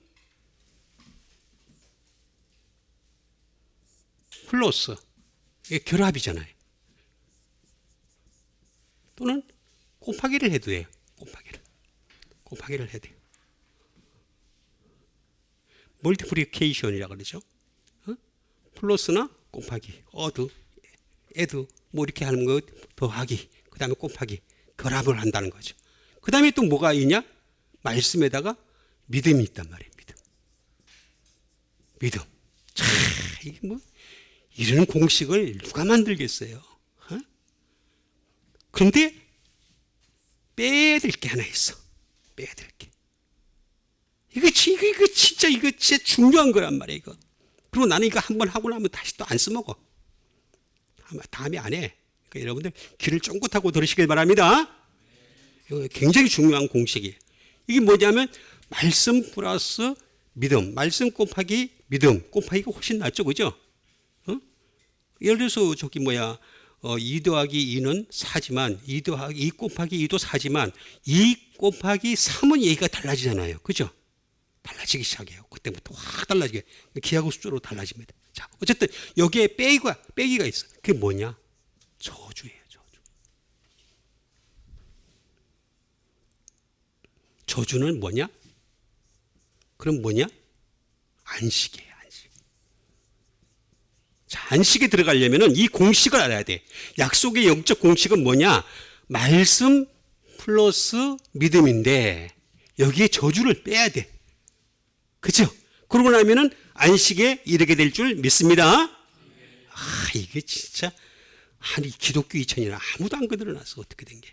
플러스 이게 결합이잖아요. 또는 곱하기를 해도 돼요. 곱하기를 해도 돼요. 멀티플리케이션이라고 그러죠. 플러스나 곱하기, 애드 뭐 이렇게 하는 거 더하기, 그 다음에 곱하기, 결합을 한다는 거죠. 그 다음에 또 뭐가 있냐? 말씀에다가 믿음이 있단 말이에요. 믿음. 자, 이게 뭐 이런 공식을 누가 만들겠어요? 그런데 빼야 될 게 하나 있어. 빼야 될 게. 이거 진짜 중요한 거란 말이에요. 이거. 그리고 나는 이거 한번 하고 나면 다시 또 안 써먹어. 다음에 안 해. 그러니까 여러분들 귀를 쫑긋하고 들으시길 바랍니다. 이거 굉장히 중요한 공식이에요. 이게 뭐냐면 말씀 플러스 믿음. 말씀 곱하기 믿음. 곱하기가 훨씬 낫죠. 그죠? 예를 들어서 2 더하기 2는 4지만 2 곱하기 2도 4지만 2 곱하기 3은 얘기가 달라지잖아요. 그죠? 달라지기 시작해요. 그때부터 확 달라지게. 기하고 숫자로 달라집니다. 자, 어쨌든 여기에 빼기가 있어. 그게 뭐냐? 저주예요. 저주는 뭐냐? 그럼 뭐냐? 안식이에요. 자, 안식에 들어가려면 이 공식을 알아야 돼. 약속의 영적 공식은 뭐냐? 말씀 플러스 믿음인데 여기에 저주를 빼야 돼. 그죠? 그러고 나면은 안식에 이르게 될 줄 믿습니다. 이게 진짜 아니 기독교 2000이나 아무도 안 거들어놨어. 어떻게 된 게.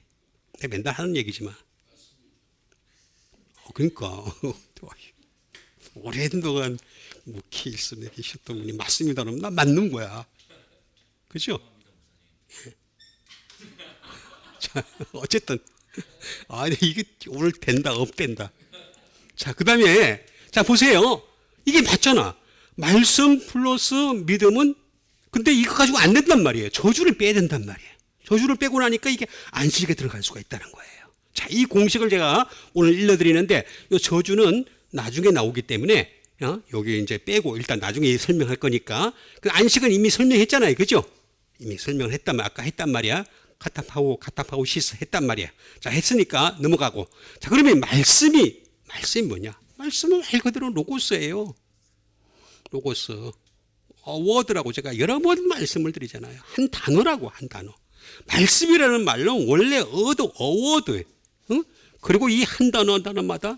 내가 맨날 하는 얘기지만. 그러니까 오랜 동안 목회 일선에 계셨던 분이 맞습니다. 그러면 나 맞는 거야. 그죠? 자, 어쨌든. 이게 오늘 된다, 업된다. 자, 그 다음에, 자, 보세요. 이게 맞잖아. 말씀 플러스 믿음은 근데 이거 가지고 안 된단 말이에요. 저주를 빼야 된단 말이에요. 저주를 빼고 나니까 이게 안식에 들어갈 수가 있다는 거예요. 자, 이 공식을 제가 오늘 일러드리는데 이 저주는 나중에 나오기 때문에 여기 이제 빼고 일단 나중에 설명할 거니까 그 안식은 이미 설명했잖아요. 그죠? 이미 설명을 했단 말, 아까 했단 말이야. 카타파고 시스 했단 말이야. 자, 했으니까 넘어가고. 자, 그러면 말씀이 뭐냐? 말씀은 말 그대로 로고스예요. 로고스. 워드라고 제가 여러 번 말씀을 드리잖아요. 한 단어라고, 한 단어. 말씀이라는 말로 원래 어워드예요. 응? 그리고 이 한 단어마다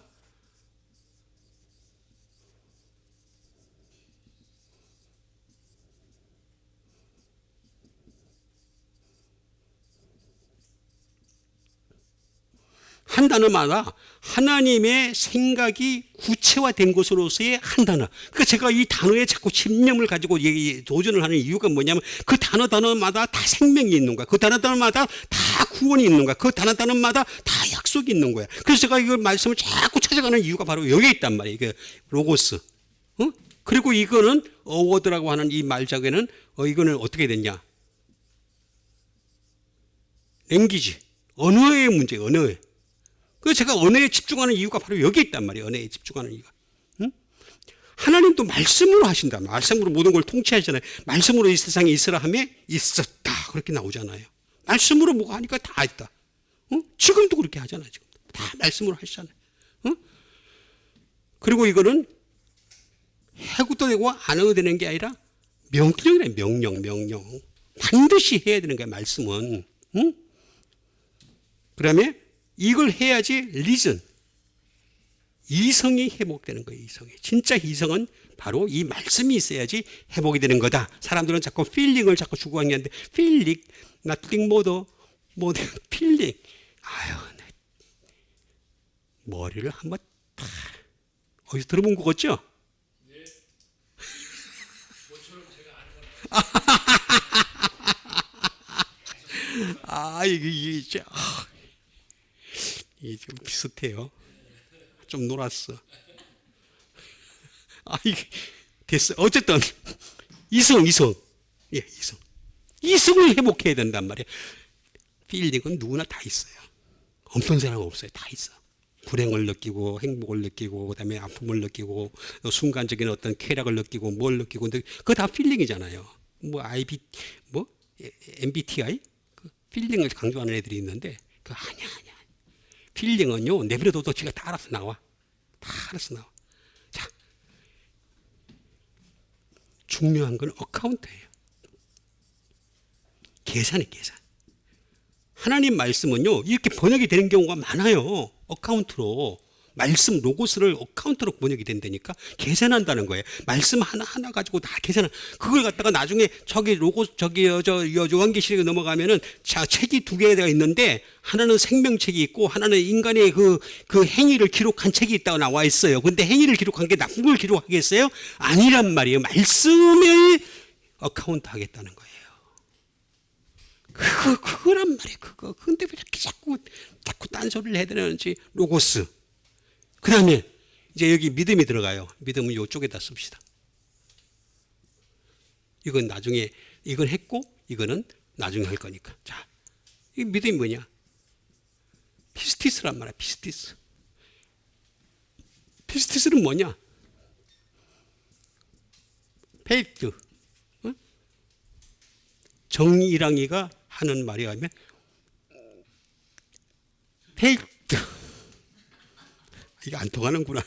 한 단어마다 하나님의 생각이 구체화된 것으로서의 한 단어. 그러니까 제가 이 단어에 자꾸 집념을 가지고 도전을 하는 이유가 뭐냐면 그 단어마다 다 생명이 있는 거야. 그 단어마다 다 구원이 있는 거야. 그 단어마다 다 약속이 있는 거야. 그래서 제가 이걸 말씀을 자꾸 찾아가는 이유가 바로 여기에 있단 말이에요. 이게 로고스. 그리고 이거는 어워드라고 하는 이 말자에는 이거는 어떻게 됐냐? 랭귀지. 언어의 문제, 언어의. 그래서 제가 언어에 집중하는 이유가 바로 여기 있단 말이에요. 언어에 집중하는 이유가. 응? 하나님도 말씀으로 하신다. 말씀으로 모든 걸 통치하시잖아요. 말씀으로 이 세상에 있으라 하면 있었다. 그렇게 나오잖아요. 말씀으로 뭐가 하니까 다 있다. 응? 지금도 그렇게 하잖아요. 지금 다 말씀으로 하시잖아요. 응? 그리고 이거는 해고도 되고 안 해도 되는 게 아니라 명령이래. 명령. 반드시 해야 되는 거야. 말씀은. 응? 그다음에 이걸 해야지 리즌, 이성이 회복되는 거예요. 이성이. 진짜 이성은 바로 이 말씀이 있어야지 회복이 되는 거다. 사람들은 자꾸 필링을 자꾸 추구하는데 필링, nothing more 필링. 아유, 머리를 한번 다 어디서 들어본 거 같죠? 네. 뭐처럼 제가 아는 이게 진짜. 이게 좀 비슷해요. 좀 놀았어. 이게 됐어. 어쨌든 이성. 예, 이성을 회복해야 된단 말이에요. 필링은 누구나 다 있어요. 없는 사람은 없어요. 다 있어. 불행을 느끼고 행복을 느끼고 그다음에 아픔을 느끼고 순간적인 어떤 쾌락을 느끼고 뭘 느끼고 근데 그거 다 필링이잖아요. MBTI 필링을 강조하는 애들이 있는데 그 아니야. 필링은요, 내버려둬도 지가 다 알아서 나와. 자, 중요한 건 어카운트예요. 계산. 하나님 말씀은요, 이렇게 번역이 되는 경우가 많아요. 어카운트로. 말씀 로고스를 어카운트로 번역이 된다니까 계산한다는 거예요. 말씀 하나 가지고 다 계산한. 그걸 갖다가 나중에 요한계시록에 넘어가면은 자 책이 두 개가 있는데 하나는 생명책이 있고 하나는 인간의 그 행위를 기록한 책이 있다고 나와 있어요. 근데 행위를 기록한 게 나쁜 걸 기록하겠어요? 아니란 말이에요. 말씀을 어카운트 하겠다는 거예요. 그거란 말이에요. 근데 왜 이렇게 자꾸 딴소리를 해야 되는지. 로고스. 그 다음에 이제 여기 믿음이 들어가요. 믿음은 이쪽에다 씁시다. 이건 나중에, 이건 했고 이거는 나중에 할 거니까. 자, 이 믿음이 뭐냐? 피스티스란 말이야. 피스티스는 뭐냐? 페이트. 정일랑이가 하는 말이 하면 페이트. 이게 안 통하는구나.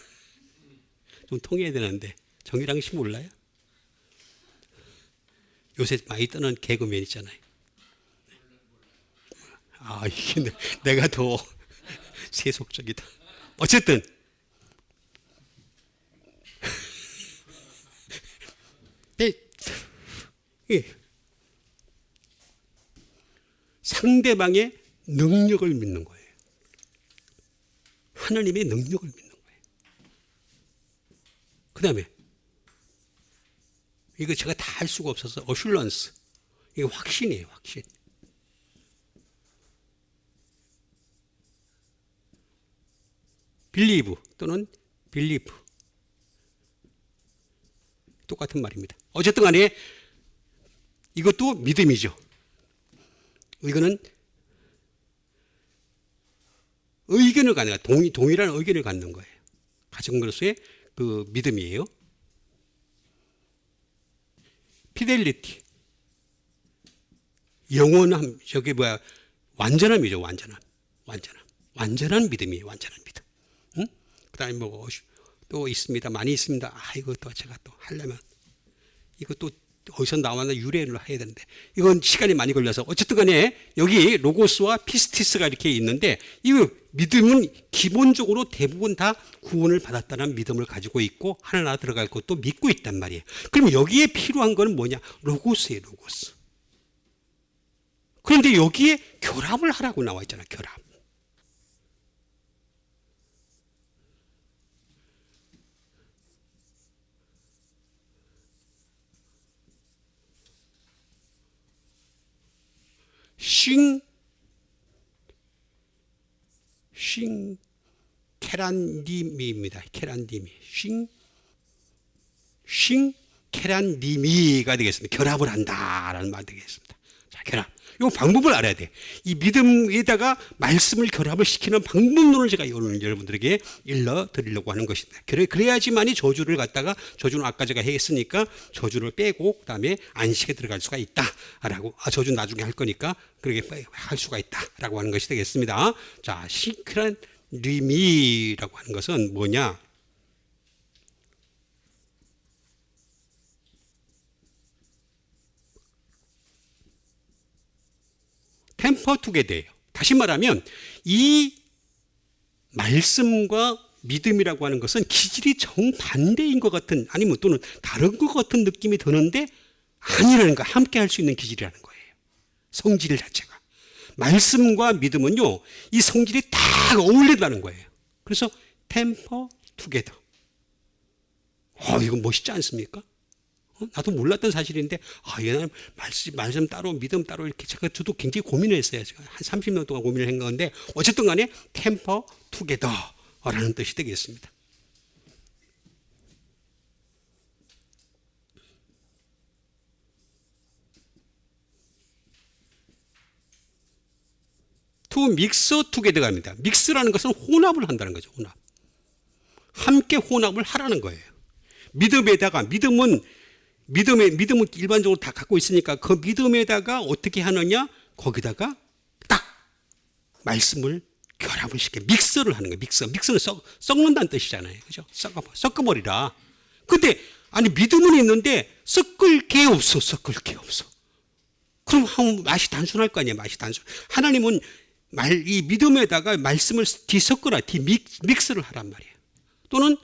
좀 통해야 되는데. 정일랑 씨 몰라요? 요새 많이 뜨는 개그맨 있잖아요. 이게 내가 더 세속적이다. 어쨌든 상대방의 능력을 믿는 거예요. 하나님의 능력을 믿는 거예요. 그 다음에 이거 제가 다 할 수가 없어서 어슐런스. 이게 확신이에요. 확신. 빌리브 또는 빌리프. 똑같은 말입니다. 어쨌든 간에 이것도 믿음이죠. 이거는 의견을 갖는 거예요. 동일한 의견을 갖는 거예요. 가정으로서의 그 믿음이에요. 피델리티, 영원함, 저게 뭐야, 완전함이죠. 완전한 믿음이에요. 완전한 믿음. 응? 그다음에 뭐 또 있습니다. 많이 있습니다. 이거 또 제가 또 하려면 이것도 어디서 나왔나 유래를 해야 되는데 이건 시간이 많이 걸려서 어쨌든 간에 여기 로고스와 피스티스가 이렇게 있는데 이 믿음은 기본적으로 대부분 다 구원을 받았다는 믿음을 가지고 있고 하나 들어갈 것도 믿고 있단 말이에요. 그럼 여기에 필요한 거는 뭐냐? 로고스예요. 로고스. 그런데 여기에 결합을 하라고 나와 있잖아요. 결합. 케란디미입니다. 케란디미. 케란디미가 되겠습니다. 결합을 한다라는 말이 되겠습니다. 자, 결합. 이 방법을 알아야 돼. 이 믿음에다가 말씀을 결합을 시키는 방법론을 제가 오늘 여러분들에게 일러드리려고 하는 것입니다. 그래야지만이 저주를 갖다가, 저주는 아까 제가 했으니까 저주를 빼고 그다음에 안식에 들어갈 수가 있다라고, 저주는 나중에 할 거니까 그렇게 할 수가 있다라고 하는 것이 되겠습니다. 자, 시크란 리미라고 하는 것은 뭐냐? 템퍼 투게더예요. 다시 말하면 이 말씀과 믿음이라고 하는 것은 기질이 정반대인 것 같은, 아니면 또는 다른 것 같은 느낌이 드는데 아니라는 거, 함께 할 수 있는 기질이라는 거예요. 성질 자체가. 말씀과 믿음은요, 이 성질이 딱 어울린다는 거예요. 그래서 템퍼 투게더. 이거 멋있지 않습니까? 나도 몰랐던 사실인데, 얘는 말씀 따로, 믿음 따로, 이렇게 저도 굉장히 고민을 했어요. 제가 한 30년 동안 고민을 한 건데, 어쨌든 간에 템퍼 투게더라는 뜻이 되겠습니다. to mix together가 합니다. 믹스라는 것은 혼합을 한다는 거죠. 혼합. 함께 혼합을 하라는 거예요. 믿음에다가, 믿음은 일반적으로 다 갖고 있으니까 그 믿음에다가 어떻게 하느냐? 거기다가 딱 말씀을 결합을 시켜 믹서를 하는 거예요. 믹서는 섞는다는 뜻이잖아요. 그죠? 섞어버리라. 근데 아니 믿음은 있는데 섞을 게 없어. 그럼 맛이 단순할 거 아니에요. 맛이 단순. 하나님은 이 믿음에다가 말씀을 뒤섞어라. 믹스를 하란 말이에요. 또는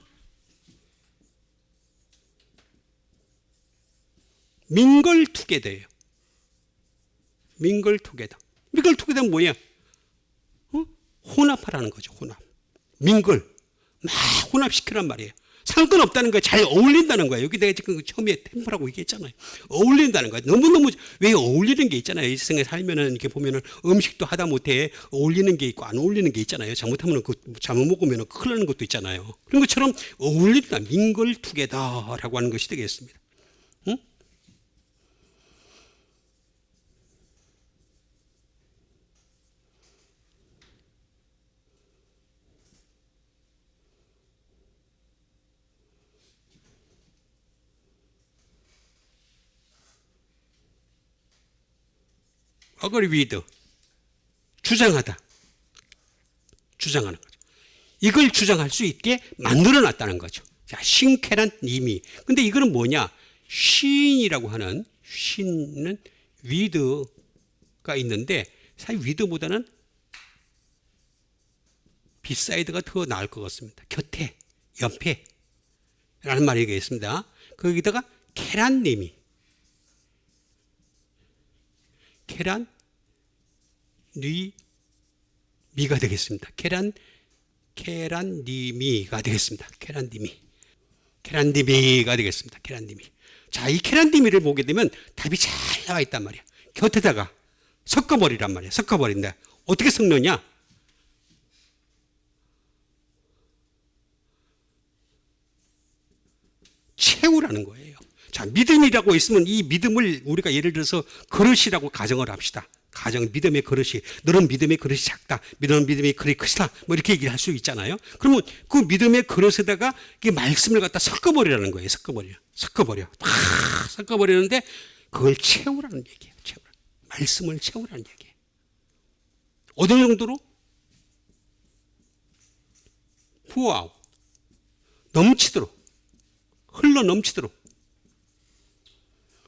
민걸 투게더예요. 민걸 투게더는 뭐예요? 혼합하라는 거죠. 혼합. 민걸. 막 혼합시키란 말이에요. 상관없다는 거예요. 잘 어울린다는 거예요. 여기 내가 지금 처음에 템퍼라고 얘기했잖아요. 어울린다는 거예요. 너무너무 왜 어울리는 게 있잖아요. 이 세상에 살면은 이렇게 보면은 음식도 하다 못해 어울리는 게 있고 안 어울리는 게 있잖아요. 잘못하면 잘못 먹으면 큰일 나는 것도 있잖아요. 그런 것처럼 어울린다. 민걸 투게더라고 하는 것이 되겠습니다. 응? agree with, 주장하는 거죠. 이걸 주장할 수 있게 만들어 놨다는 거죠. 자, 신케란 님이. 근데 이거는 뭐냐? 신이라고 하는, 신은 with가 있는데 사실 with보다는 beside가 더 나을 것 같습니다. 곁에, 옆에 라는 말이 되겠습니다. 거기다가 케란 님이, 미가 되겠습니다. 케란디미가 되겠습니다. 케란디미가 되겠습니다. 케란디미. 자, 이 케란디미를 보게 되면 답이 잘 나와 있단 말이야. 곁에다가 섞어버리란 말이야. 섞어버린다. 어떻게 섞느냐? 채우라는 거예요. 자, 믿음이라고 있으면 이 믿음을 우리가 예를 들어서 그릇이라고 가정을 합시다. 가정 믿음의 그릇이, 너는 믿음의 그릇이 작다, 너는 믿음의 그릇이 크다, 뭐 이렇게 얘기를 할 수 있잖아요. 그러면 그 믿음의 그릇에다가 이 말씀을 갖다 섞어버리라는 거예요. 섞어버려. 다 섞어버리는데 그걸 채우라는 얘기예요. 말씀을 채우라는 얘기예요. 어느 정도로? 부어하고 넘치도록, 흘러 넘치도록,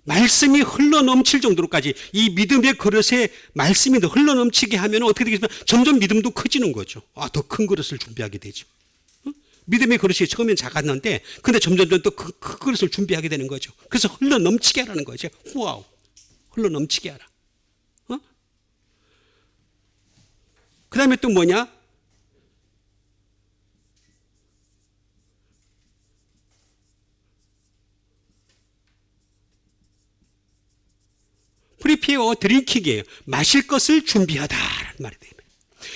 말씀이 흘러 넘칠 정도로까지 이 믿음의 그릇에 말씀이 흘러 넘치게 하면 어떻게 되겠습니까? 점점 믿음도 커지는 거죠. 더 큰 그릇을 준비하게 되죠. 믿음의 그릇이 처음엔 작았는데 근데 점점 또 큰 그릇을 준비하게 되는 거죠. 그래서 흘러 넘치게 하라는 거죠. 후아우, 흘러 넘치게 하라. 그 다음에 또 뭐냐? 프리피어 드링킹이에요. 마실 것을 준비하다라는 말이 돼요.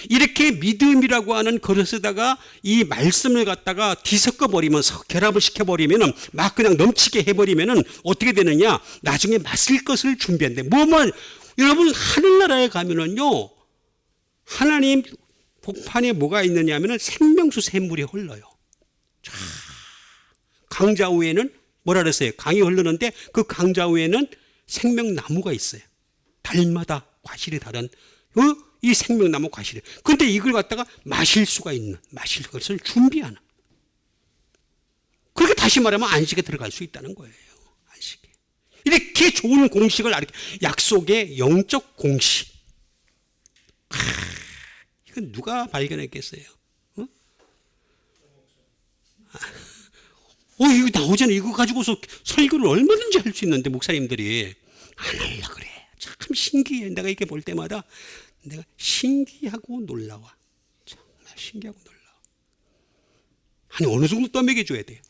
이렇게 믿음이라고 하는 그릇에다가 이 말씀을 갖다가 뒤섞어 버리면서 결합을 시켜버리면 막 그냥 넘치게 해버리면 어떻게 되느냐? 나중에 마실 것을 준비한대. 여러분 하늘나라에 가면은요, 하나님 복판에 뭐가 있느냐 하면은 생명수 샘물이 흘러요. 자, 강좌우에는 뭐라 그랬어요? 강이 흐르는데 그 강좌우에는 생명나무가 있어요. 달마다 과실이 다른 이 생명나무 과실이. 근데 이걸 갖다가 마실 수가 있는, 마실 것을 준비하는. 그렇게 다시 말하면 안식에 들어갈 수 있다는 거예요. 안식에. 이렇게 좋은 공식을 약속의 영적 공식. 이건 누가 발견했겠어요? 이거 나오잖아. 이거 가지고서 설교를 얼마든지 할 수 있는데 목사님들이 안 하려고 그래. 참 신기해. 내가 이렇게 볼 때마다 내가 신기하고 놀라워. 정말 신기하고 놀라워. 아니 어느 정도 떠먹여줘야 돼요.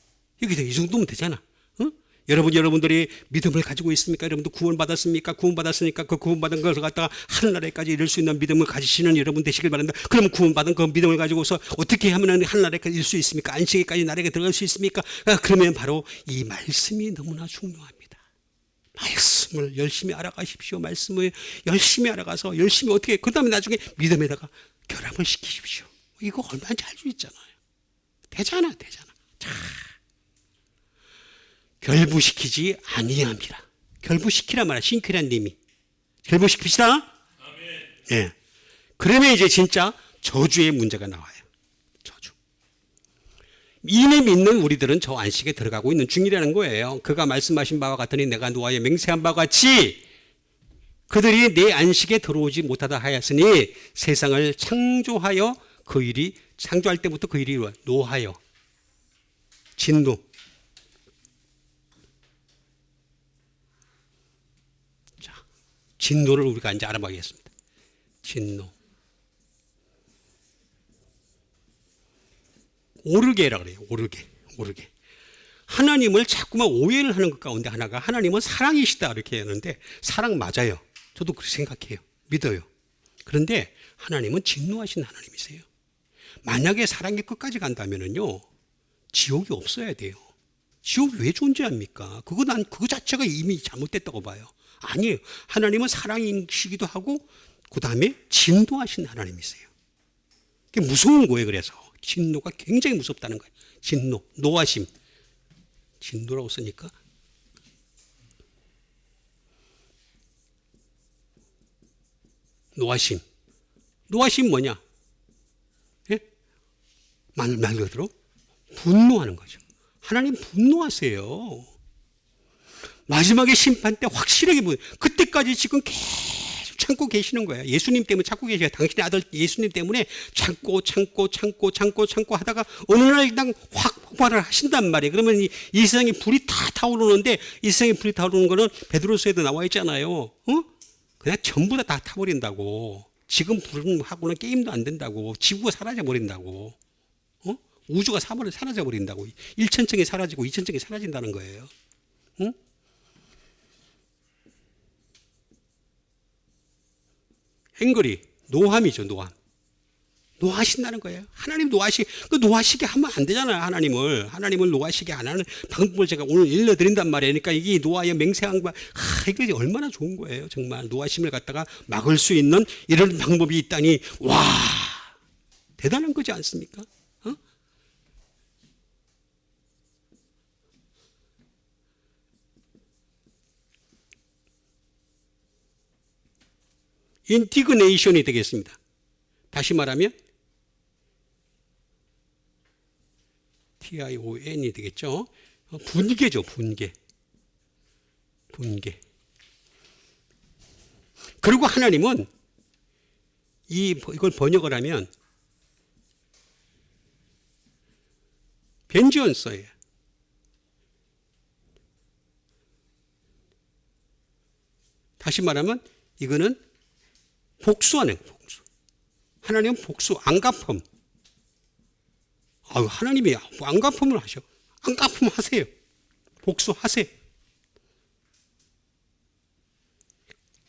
이 정도면 되잖아. 여러분들이 믿음을 가지고 있습니까? 여러분도 구원받았습니까? 구원받았으니까 그 구원받은 것을 갖다가 하늘나라에까지 이룰 수 있는 믿음을 가지시는 여러분 되시길 바랍니다. 그럼 구원받은 그 믿음을 가지고서 어떻게 하면 하늘나라에까지 이룰 수 있습니까? 안식에까지 나라에 들어갈 수 있습니까? 그러면 바로 이 말씀이 너무나 중요합니다. 말씀을 열심히 알아가십시오. 말씀을 열심히 알아가서 열심히 어떻게, 그 다음에 나중에 믿음에다가 결합을 시키십시오. 이거 얼마나 잘 수 있잖아요. 되잖아. 자, 결부시키지 아니함이라. 결부시키란 말이야. 신키란 님이. 결부시킵시다. 예. 그러면 이제 진짜 저주의 문제가 나와요. 저주. 이미 믿는 우리들은 저 안식에 들어가고 있는 중이라는 거예요. 그가 말씀하신 바와 같으니 내가 노아에 맹세한 바와 같이 그들이 내 안식에 들어오지 못하다 하였으니 세상을 창조하여 그 일이, 창조할 때부터 그 일이 노하여 진노. 진노를 우리가 이제 알아봐야겠습니다. 진노. 오르게라 그래요. 오르게. 하나님을 자꾸만 오해를 하는 것 가운데 하나가 하나님은 사랑이시다 이렇게 하는데 사랑 맞아요. 저도 그렇게 생각해요. 믿어요. 그런데 하나님은 진노하신 하나님이세요. 만약에 사랑이 끝까지 간다면은요, 지옥이 없어야 돼요. 지옥이 왜 존재합니까? 그거 자체가 이미 잘못됐다고 봐요. 아니에요. 하나님은 사랑이시기도 하고 그 다음에 진노하신 하나님이세요. 그게 무서운 거예요. 그래서 진노가 굉장히 무섭다는 거예요. 진노, 노하심. 진노라고 쓰니까 노하심. 노하심 뭐냐? 예? 말 그대로 분노하는 거죠. 하나님 분노하세요. 마지막에 심판 때 확실하게 그때까지 지금 계속 참고 계시는 거예요. 예수님 때문에 참고 계셔요. 당신의 아들 예수님 때문에 참고 하다가 어느 날 그냥 확 폭발을 하신단 말이에요. 그러면 이 세상에 불이 다 타오르는데, 이 세상에 불이 타오르는 거는 베드로서에도 나와 있잖아요. 그냥 전부 다 타버린다고. 지금 불하고는 게임도 안 된다고. 지구가 사라져버린다고. 우주가 사라져버린다고. 1천층이 사라지고 2천층이 사라진다는 거예요. 앵그리, 노함이죠. 노함. 노하신다는 거예요. 하나님 노하시게 하면 안 되잖아요. 하나님을 노하시게 안 하는 방법을 제가 오늘 일러드린단 말이에요. 그러니까 이게 노아의 맹세한 거, 이게 얼마나 좋은 거예요. 정말 노하심을 갖다가 막을 수 있는 이런 방법이 있다니, 와, 대단한 거지 않습니까? 인티그네이션이 되겠습니다. 다시 말하면 TION이 되겠죠. 분개죠, 분개. 그리고 하나님은 이걸 번역을 하면 벤지언서예요. 다시 말하면 이거는 복수하는 복수. 하나님은 복수, 안갚음. 하나님이 안갚음을 하셔. 안갚음 하세요. 복수하세요.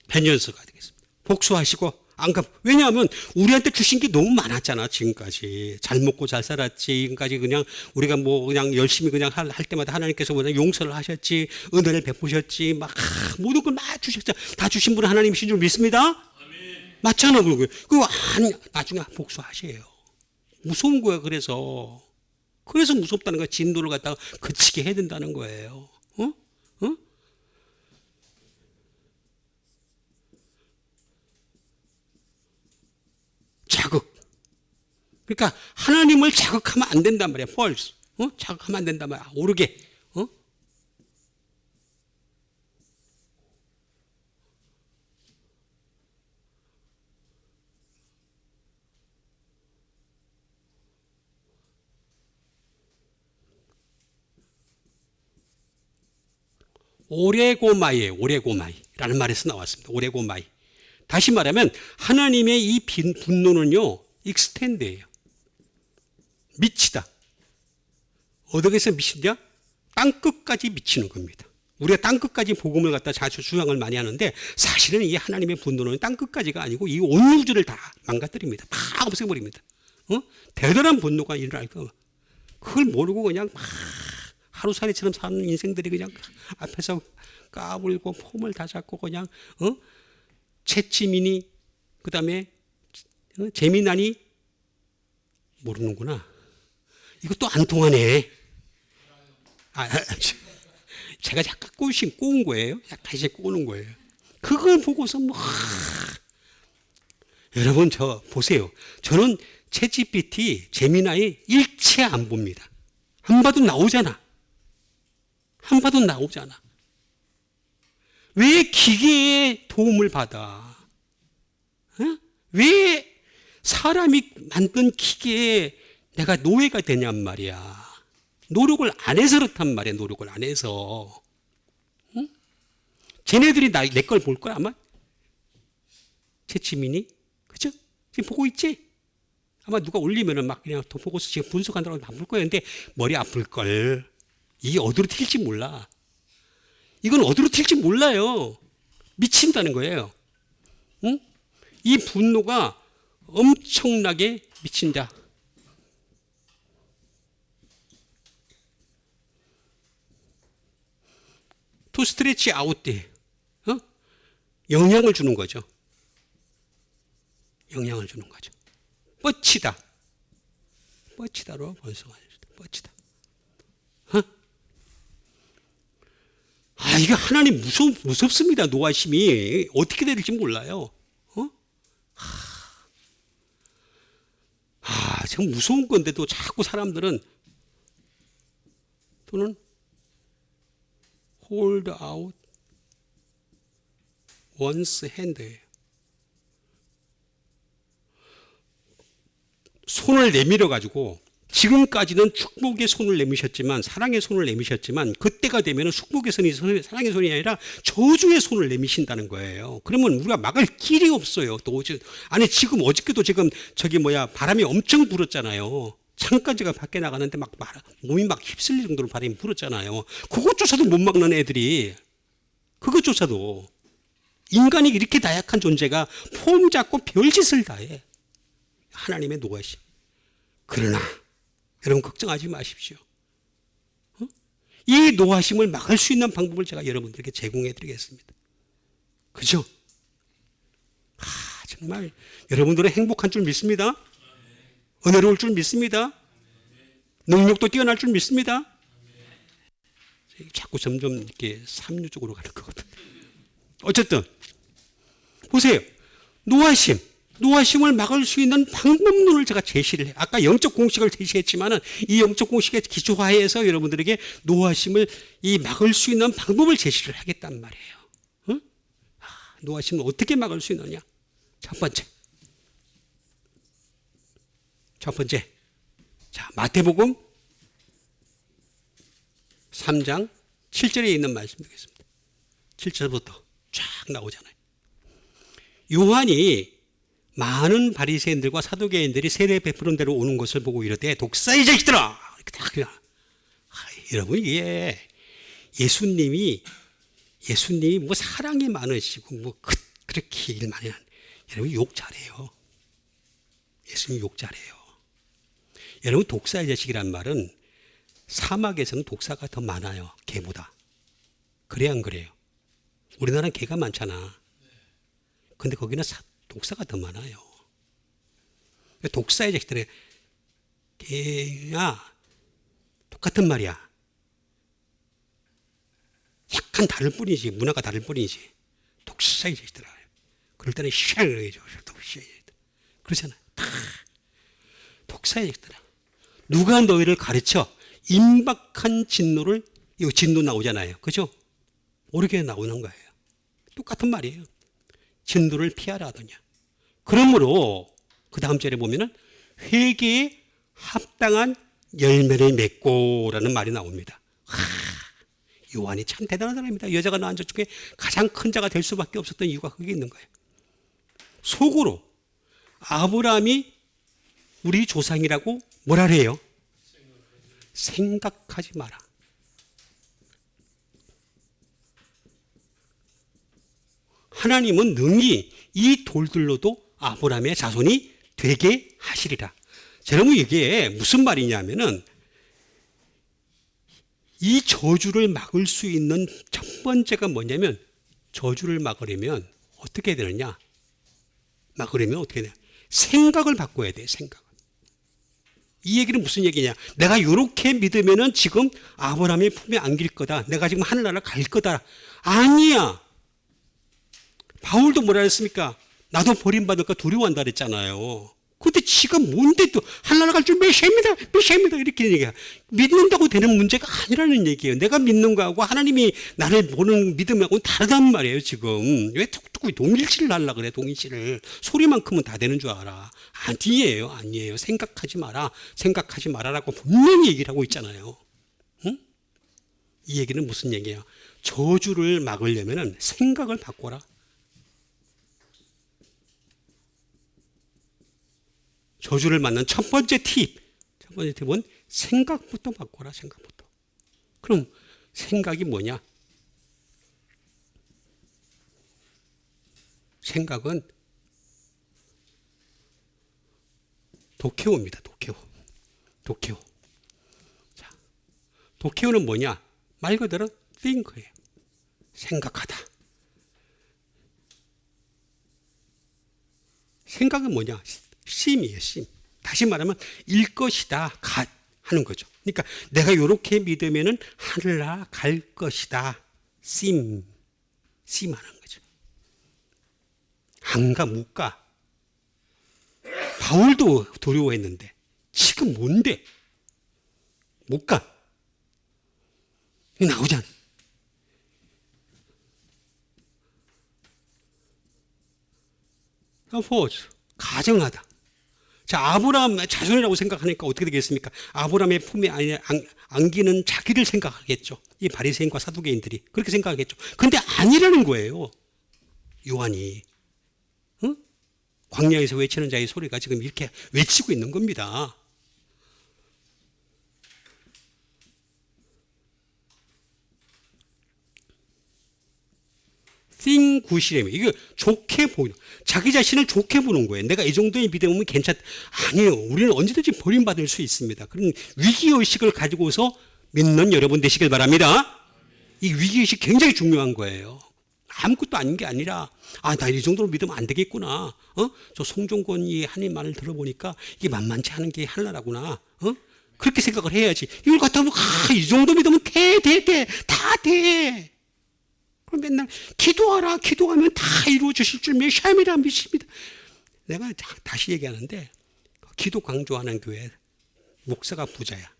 벤전스가 되겠습니다. 복수하시고 안갚. 왜냐하면 우리한테 주신 게 너무 많았잖아. 지금까지 잘 먹고 잘 살았지. 지금까지 그냥 우리가 그냥 열심히 그냥 할 때마다 하나님께서 그냥 용서를 하셨지, 은혜를 베푸셨지, 막 모든 걸 막 주셨잖아. 다 주신 분은 하나님이신 줄 믿습니다. 맞잖아. 나중에 복수하셔요. 무서운 거야. 그래서 무섭다는 거야. 진노를 갖다가 그치게 해야 된다는 거예요. 자극. 그러니까 하나님을 자극하면 안 된단 말이야. false. 자극하면 안 된단 말이야. 오르게. 오레고마이라는 말에서 나왔습니다. 오레고마이. 다시 말하면 하나님의 이 분노는요, 익스텐드예요. 미치다. 어디에서 미치냐? 땅끝까지 미치는 겁니다. 우리가 땅끝까지 복음을 갖다 자주 주장을 많이 하는데, 사실은 이 하나님의 분노는 땅끝까지가 아니고 이 온 우주를 다 망가뜨립니다. 다 없애버립니다. 대단한 분노가 일어날 거. 그걸 모르고 그냥 막 하루살이처럼 사는 인생들이 그냥 앞에서 까불고 폼을 다 잡고 그냥 채찌민이, 그 다음에 재미나니 모르는구나. 이것도 안 통하네. 제가 약간 꼬운 거예요. 약간 이제 꼬는 거예요. 그걸 보고서 여러분 저 보세요. 저는 챗GPT, 재미나이 일체 안 봅니다. 한 봐도 나오잖아. 왜 기계의 도움을 받아? 왜 사람이 만든 기계에 내가 노예가 되냔 말이야. 노력을 안 해서 그렇단 말이야. 노력을 안 해서. 쟤네들이 내 걸 볼 거야 아마. 채치민이, 그죠? 지금 보고 있지? 아마 누가 올리면은 막 그냥 더 보고서 지금 분석한다고 안 볼 거예요. 근데 머리 아플 걸. 이게 어디로 튈지 몰라. 이건 어디로 튈지 몰라요. 미친다는 거예요. 이 분노가 엄청나게 미친다. 투 스트레치 아웃 때 영향을 주는 거죠. 뻗치다로 번성하셨다. 뻗치다. 이게 하나님 무섭습니다. 노하심이 어떻게 될지 몰라요. 참 무서운 건데도 자꾸 사람들은 또는 hold out one's hand예요. 손을 내밀어 가지고 지금까지는 축복의 손을 내미셨지만, 사랑의 손을 내미셨지만, 그때가 되면 축복의 손이 사랑의 손이 아니라 저주의 손을 내미신다는 거예요. 그러면 우리가 막을 길이 없어요. 지금 어저께도 바람이 엄청 불었잖아요. 창까지가 밖에 나가는데 몸이 막 휩쓸릴 정도로 바람이 불었잖아요. 그것조차도 못 막는 애들이, 인간이 이렇게 나약한 존재가 폼 잡고 별짓을 다 해. 하나님의 노하심. 그러나 여러분 걱정하지 마십시오. 이 노하심을 막을 수 있는 방법을 제가 여러분들에게 제공해 드리겠습니다. 그죠? 정말 여러분들은 행복한 줄 믿습니다. 은혜로울 줄 믿습니다. 능력도 뛰어날 줄 믿습니다. 자꾸 점점 이렇게 삼류 쪽으로 가는 것 같은데. 어쨌든 보세요. 노하심을 막을 수 있는 방법론을 제가 제시를 해요. 아까 영적 공식을 제시했지만은 이 영적 공식에 기초하에서 여러분들에게 노하심을 막을 수 있는 방법을 제시를 하겠단 말이에요. 응? 노하심을 어떻게 막을 수 있느냐? 첫 번째. 자, 마태복음 3장 7절에 있는 말씀 드리겠습니다. 7절부터 쫙 나오잖아요. 요한이 많은 바리새인들과 사두개인들이 세례 베푸는 대로 오는 것을 보고 이르되 독사의 자식들아! 여러분, 이게 예수님이 뭐 사랑이 많으시고 뭐 그렇게 일 많이 하는, 여러분 욕 잘해요. 예수님 욕 잘해요. 여러분, 독사의 자식이란 말은 사막에서는 독사가 더 많아요. 개보다. 그래 안 그래요? 우리나라는 개가 많잖아. 근데 거기는 독사가 더 많아요. 독사의 자식들의 개야 똑같은 말이야. 약간 다를 뿐이지, 문화가 다를 뿐이지. 독사의 자식들아. 그럴 때는 샤르죠. 그러잖아. 다 독사의 자식들아. 누가 너희를 가르쳐? 임박한 진노를, 이거 진노 나오잖아요. 그죠? 오르게 나오는 거예요. 똑같은 말이에요. 진노를 피하라 하더냐. 그러므로 그 다음 절에 보면은 회개에 합당한 열매를 맺고라는 말이 나옵니다. 요한이 참 대단한 사람입니다. 여자가 낳은 자 중에 가장 큰 자가 될 수밖에 없었던 이유가 그게 있는 거예요. 속으로 아브라함이 우리 조상이라고 뭐라 그래요? 생각하지 마라. 하나님은 능히 이 돌들로도 아브라함의 자손이 되게 하시리라. 여러분, 이게 무슨 말이냐면은 이 저주를 막을 수 있는 첫 번째가 뭐냐면, 저주를 막으려면 어떻게 되느냐? 막으려면 어떻게 되냐? 생각을 바꿔야 돼. 생각. 이 얘기는 무슨 얘기냐? 내가 이렇게 믿으면은 지금 아브라함의 품에 안길 거다. 내가 지금 하늘나라 갈 거다. 아니야. 바울도 뭐라 했습니까? 나도 버림받을까 두려워한다 그랬잖아요. 근데 지금 뭔데 또 하늘나라 갈 줄 메시아입니다 이렇게 얘기해요. 믿는다고 되는 문제가 아니라는 얘기예요. 내가 믿는 거하고 하나님이 나를 보는 믿음하고는 다르단 말이에요. 지금 왜 자꾸 동일치를 하려고 그래? 동일치를 소리만큼은 다 되는 줄 알아. 아니에요. 생각하지 마라라고 분명히 얘기를 하고 있잖아요. 응? 이 얘기는 무슨 얘기예요? 저주를 막으려면 생각을 바꿔라. 저주를 막는 첫 번째 팁은 생각부터 바꿔라. 생각부터. 그럼 생각이 뭐냐? 생각은 도케오입니다. 도케오. 자, 도케오는 뭐냐? 말 그대로 think예요. 생각하다. 생각은 뭐냐? 심이에요. 심. 다시 말하면 일 것이다. 하는 거죠. 그러니까 내가 이렇게 믿으면은 하늘나라 갈 것이다. 심하는 거죠. 안 가, 못 가. 바울도 두려워했는데 지금 뭔데? 못 가. 나오잖아. 서포즈. 가정하다. 자, 아브라함 자손이라고 생각하니까 어떻게 되겠습니까? 아브라함의 품에 안기는 자기를 생각하겠죠. 이 바리새인과 사두개인들이 그렇게 생각하겠죠. 근데 아니라는 거예요. 요한이. 응? 광야에서 외치는 자의 소리가 지금 이렇게 외치고 있는 겁니다. think good이라며. 이거 좋게 보는, 자기 자신을 좋게 보는 거예요. 내가 이 정도의 믿음이면 아니에요. 우리는 언제든지 버림받을 수 있습니다. 그런 위기의식을 가지고서 믿는 여러분 되시길 바랍니다. 이 위기의식 굉장히 중요한 거예요. 아무것도 아닌 게 아니라, 나 이 정도로 믿으면 안 되겠구나. 저 송종건이 하나님 말을 들어보니까 이게 만만치 않은 게 하나라구나. 그렇게 생각을 해야지. 이걸 갖다 보면, 이 정도 믿으면 다 돼. 그럼 맨날 기도하라, 기도하면 다 이루어지실 줄 메시아입니다, 믿습니다. 내가 다시 얘기하는데, 기도 강조하는 교회 목사가 부자야.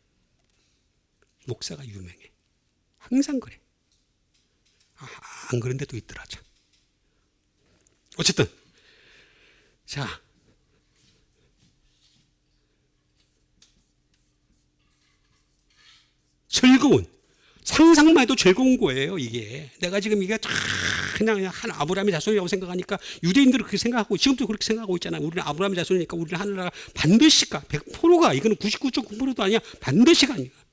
목사가 유명해. 항상 그래. 안 그런 데도 있더라. 참. 어쨌든 자, 즐거운, 상상만 해도 즐거운 거예요. 이게 내가 지금 이게 그냥 한 아브라함의 자손이라고 생각하니까, 유대인들은 그렇게 생각하고 지금도 그렇게 생각하고 있잖아요. 우리는 아브라함의 자손이니까 우리는 하늘나라 반드시 가. 100%가, 이거는 99.9%도 아니야. 반드시 가니까.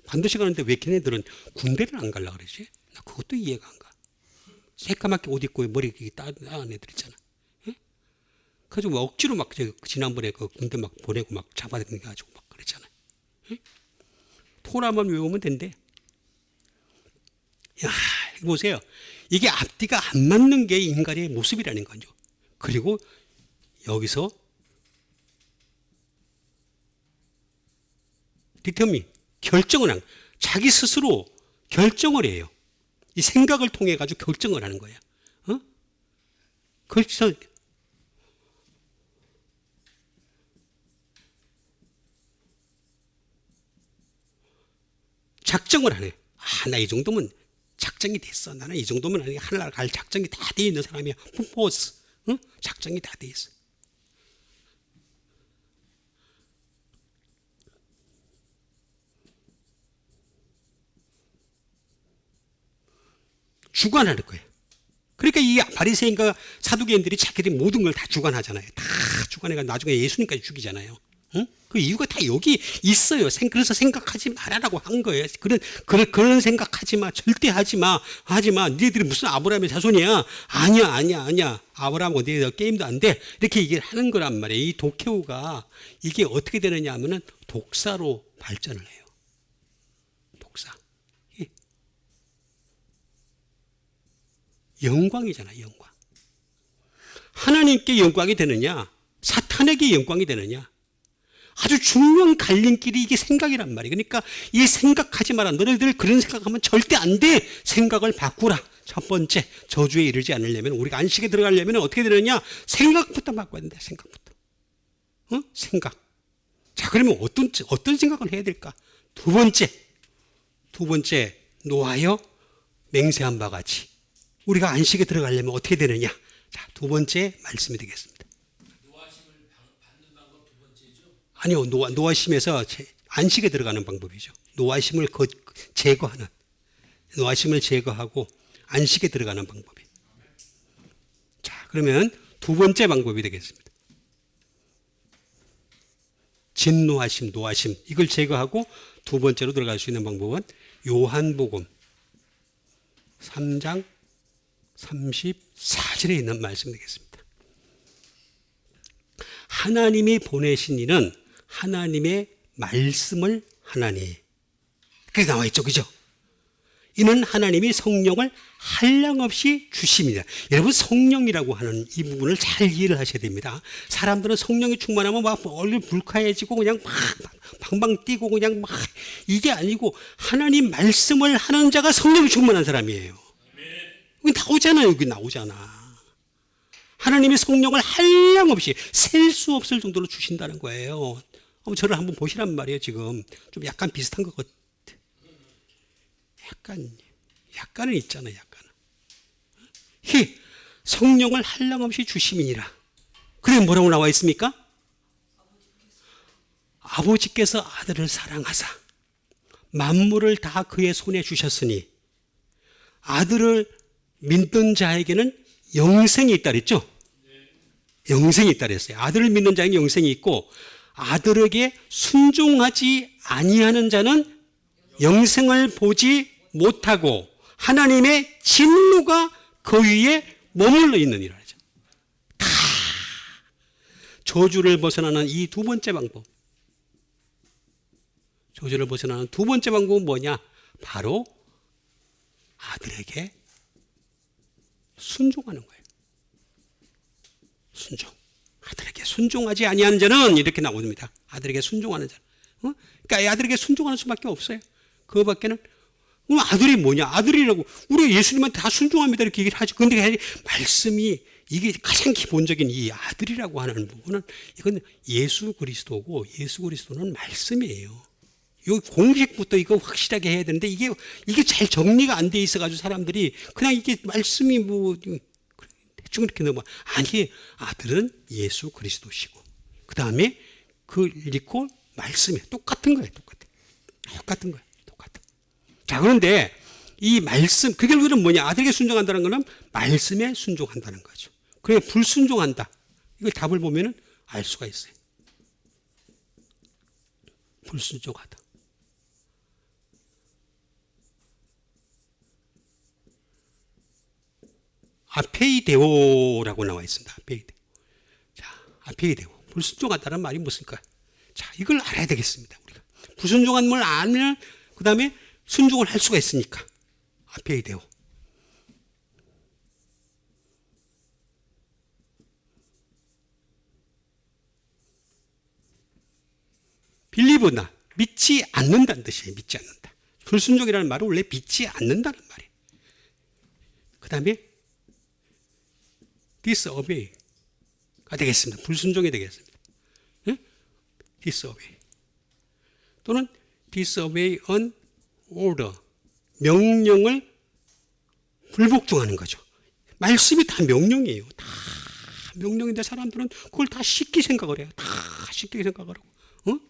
반드시 가는데 왜 걔네들은 군대를 안 가려고 그러지? 나 그것도 이해가 안 가. 새까맣게 옷 입고 머리 따는 애들 있잖아. 예? 그래서 뭐 억지로 막 지난번에 그 군대 막 보내고 막 잡아가지고 막 그랬잖아요. 예? 토라만 외우면 된대. 야, 보세요. 이게 앞뒤가 안 맞는 게 인간의 모습이라는 거죠. 그리고 여기서 디터민, 결정을 한, 자기 스스로 결정을 해요. 이 생각을 통해 가지고 결정을 하는 거예요. 그래서 작정을 하네. 나 이 정도면 작정이 됐어. 나는 이 정도면 하늘나라 갈 작정이 다 돼 있는 사람이야. 포스, 작정이 다 돼 있어. 주관하는 거예요. 그러니까 이 바리새인과 사두개인들이 자기들이 모든 걸 다 주관하잖아요. 다 주관해가 나중에 예수님까지 죽이잖아요. 응? 그 이유가 다 여기 있어요. 그래서 생각하지 말아라고 한 거예요. 그런 생각하지 마. 절대 하지 마. 니네들이 무슨 아브라함의 자손이야. 아니야. 아브라함 어디에 게임도 안 돼. 이렇게 얘기를 하는 거란 말이에요. 이 도케오가 이게 어떻게 되느냐 하면은 독사로 발전을 해요. 독사. 영광이잖아, 영광. 하나님께 영광이 되느냐, 사탄에게 영광이 되느냐. 아주 중요한 갈림길이 이게 생각이란 말이에요. 그러니까 이 생각하지 마라. 너네들 그런 생각하면 절대 안 돼. 생각을 바꾸라. 첫 번째, 저주에 이르지 않으려면, 우리가 안식에 들어가려면 어떻게 되느냐? 생각부터 바꿔야 된다, 생각부터. 생각. 자, 그러면 어떤 생각을 해야 될까? 두 번째, 노하여 맹세한 바 같이. 우리가 안식에 들어가려면 어떻게 되느냐? 자, 두 번째 말씀이 되겠습니다. 노하심을 받는 방법 두 번째죠? 아니요, 노하심에서 안식에 들어가는 방법이죠. 노하심을 제거하는, 노하심을 제거하고 안식에 들어가는 방법이. 자, 그러면 두 번째 방법이 되겠습니다. 진노하심, 노하심, 이걸 제거하고 두 번째로 들어갈 수 있는 방법은 요한복음 3장 34절에 있는 말씀 되겠습니다. 하나님이 보내신 이는 하나님의 말씀을 하나니. 그게 나와 있죠, 그죠? 이는 하나님이 성령을 한량없이 주십니다. 여러분, 성령이라고 하는 이 부분을 잘 이해를 하셔야 됩니다. 사람들은 성령이 충만하면 막 얼굴 불쾌해지고 그냥 막 방방 뛰고 그냥 막, 이게 아니고 하나님 말씀을 하는 자가 성령이 충만한 사람이에요. 여기 나오잖아요. 여기 나오잖아. 하나님의 성령을 한량없이 셀 수 없을 정도로 주신다는 거예요. 저를 한번 보시란 말이에요. 지금 좀 약간 비슷한 것 같아. 약간은 있잖아요. 약간은. 성령을 한량없이 주심이니라. 그래, 뭐라고 나와 있습니까? 아버지께서 아들을 사랑하사 만물을 다 그의 손에 주셨으니 아들을 믿는 자에게는 영생이 있다 그랬죠? 영생이 있다 그랬어요. 아들을 믿는 자에게 영생이 있고 아들에게 순종하지 아니하는 자는 영생을 보지 못하고 하나님의 진노가 그 위에 머물러 있느니라. 다 저주를 벗어나는 이 두 번째 방법. 저주를 벗어나는 두 번째 방법은 뭐냐? 바로 아들에게 순종하는 거예요. 순종. 아들에게 순종하지 아니하는 자는 이렇게 나옵니다. 아들에게 순종하는 자. 그러니까 아들에게 순종하는 수밖에 없어요. 그거밖에는. 아들이 뭐냐? 아들이라고. 우리가 예수님한테 다 순종합니다. 이렇게 얘기를 하죠. 그런데 말씀이 이게 가장 기본적인 이 아들이라고 하는 부분은 이건 예수 그리스도고 예수 그리스도는 말씀이에요. 이 공식부터 이거 확실하게 해야 되는데 이게 잘 정리가 안 돼 있어가지고 사람들이 그냥 이게 말씀이 뭐 대충 이렇게 넘어. 아니, 아들은 예수 그리스도시고 그 다음에 그 읽고 말씀이 똑같은 거예요. 똑같은 거예요. 자, 그런데 이 말씀, 그 결국은 뭐냐? 아들에게 순종한다는 것은 말씀에 순종한다는 거죠. 그래, 불순종한다. 이걸 답을 보면은 알 수가 있어요. 불순종하다. 아페이데오라고 나와 있습니다. 아페이데오. 자, 아페이데오. 불순종하다는 말이 무엇일까요? 자, 이걸 알아야 되겠습니다. 우리가 불순종한 걸 알면 그 다음에 순종을 할 수가 있으니까. 아페이데오. 빌리브나 믿지 않는다는 뜻이에요. 믿지 않는다. 불순종이라는 말은 원래 믿지 않는다는 말이에요. 그 다음에 disobey가 되겠습니다. 불순종이 되겠습니다. 네? disobey 또는 disobey an order, 명령을 불복종하는 거죠. 말씀이 다 명령이에요. 다 명령인데 사람들은 그걸 다 쉽게 생각을 해요. 다 쉽게 생각을 하고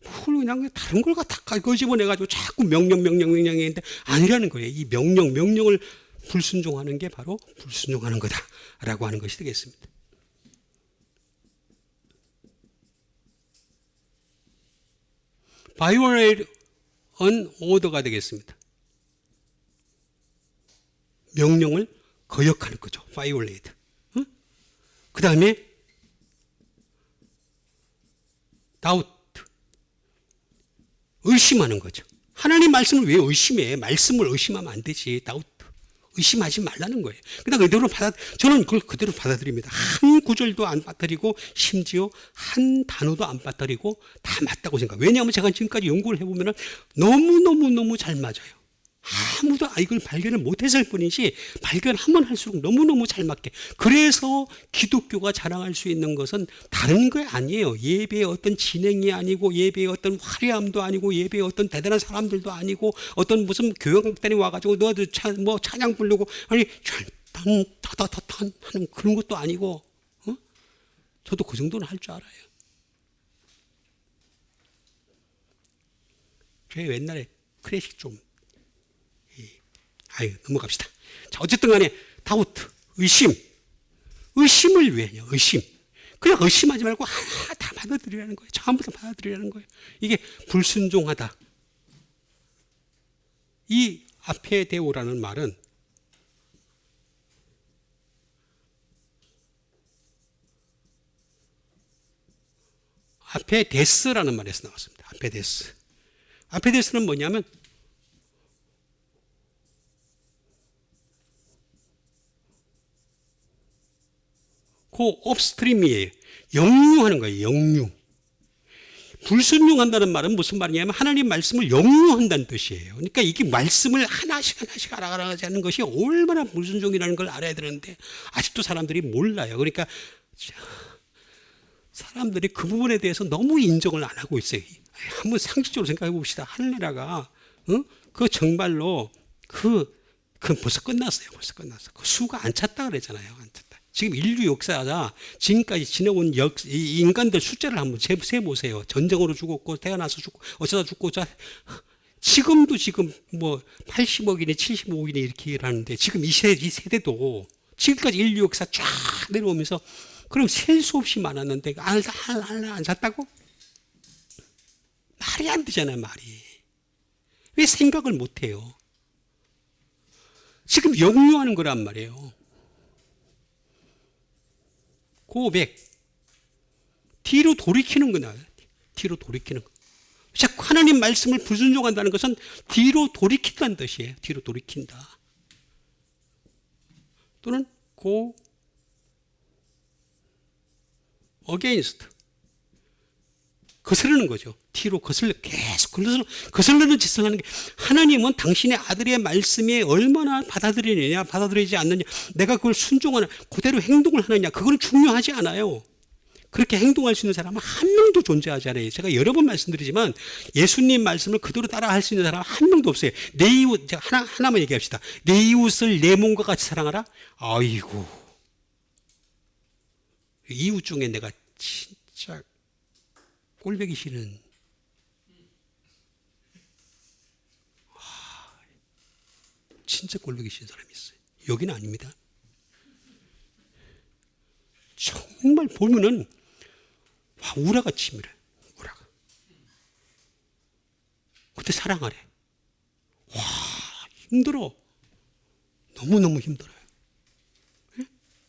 그걸 그냥 다른 걸 갖다 끄집어내가지고 자꾸 명령인데 아니라는 거예요. 이 명령을 불순종하는 게 바로 불순종하는 거다라고 하는 것이 되겠습니다. violate an order가 되겠습니다. 명령을 거역하는 거죠. violate. 그 다음에 doubt. 의심하는 거죠. 하나님 말씀을 왜 의심해? 말씀을 의심하면 안 되지. doubt. 의심하지 말라는 거예요. 그냥 저는 그걸 그대로 받아들입니다. 한 구절도 안 빠뜨리고 심지어 한 단어도 안 빠뜨리고 다 맞다고 생각해요. 왜냐하면 제가 지금까지 연구를 해보면 너무 잘 맞아요. 아무도 이걸 발견을 못했을 뿐이지 발견하면 할수록 너무너무 잘 맞게. 그래서 기독교가 자랑할 수 있는 것은 다른 거 아니에요. 예배의 어떤 진행이 아니고 예배의 어떤 화려함도 아니고 예배의 어떤 대단한 사람들도 아니고 어떤 무슨 교역단이 와가지고 너도 찬양 부르고 아니 타다타탄 하는 그런 것도 아니고 저도 그 정도는 할 줄 알아요. 제가 옛날에 클래식 좀 넘어갑시다. 자, 어쨌든 간에 다우트, 의심을 왜 해요? 그냥 의심하지 말고 하나 다 받아들이라는 거예요. 전부 다 받아들이라는 거예요. 이게 불순종하다. 이 아페데오라는 말은 아페데스라는 말에서 나왔습니다. 아페데스는 뭐냐면 그 업스트림이에요. 역류하는 거예요. 역류. 불순종한다는 말은 무슨 말이냐면 하나님 말씀을 역류한다는 뜻이에요. 그러니까 이게 말씀을 하나씩 알아가는 것이 얼마나 불순종이라는 걸 알아야 되는데 아직도 사람들이 몰라요. 그러니까 사람들이 그 부분에 대해서 너무 인정을 안 하고 있어요. 한번 상식적으로 생각해 봅시다. 하늘나라가 그 정말로 벌써 끝났어요. 그 수가 안 찼다 그랬잖아요. 안 찼다. 지금 인류 역사가 지금까지 지내온 인간들 숫자를 한번 세보세요. 전쟁으로 죽었고 태어나서 죽고 어쩌다 죽고 지금 뭐 80억이니 75억이니 이렇게 일하는데 지금 이 세대도 지금까지 인류 역사 쫙 내려오면서 그럼 셀 수 없이 많았는데 안 샀다고? 말이 안 되잖아요. 말이. 왜 생각을 못 해요? 지금 역류하는 거란 말이에요. 고백. 뒤로 돌이키는 거냐. 뒤로 돌이키는 거. 자꾸 하나님 말씀을 불순종한다는 것은 뒤로 돌이킨다는 뜻이에요. 뒤로 돌이킨다. 또는 go against. 거스르는 거죠. 뒤로 계속 거슬르는 짓을 하는 게, 하나님은 당신의 아들의 말씀에 얼마나 받아들이느냐, 받아들이지 않느냐, 내가 그걸 순종하는, 그대로 행동을 하느냐, 그건 중요하지 않아요. 그렇게 행동할 수 있는 사람은 한 명도 존재하지 않아요. 제가 여러 번 말씀드리지만 예수님 말씀을 그대로 따라할 수 있는 사람은 한 명도 없어요. 내 이웃, 제가 하나만 얘기합시다. 내 이웃을 내 몸과 같이 사랑하라? 아이고. 이웃 중에 내가 진짜 꼴보기 싫은, 진짜 꼴보기 싫은 사람이 있어요. 여기는 아닙니다. 정말 보면은 와, 우라가 치밀해. 우라가. 그때 사랑하래. 와, 힘들어. 너무너무 힘들어요. 네?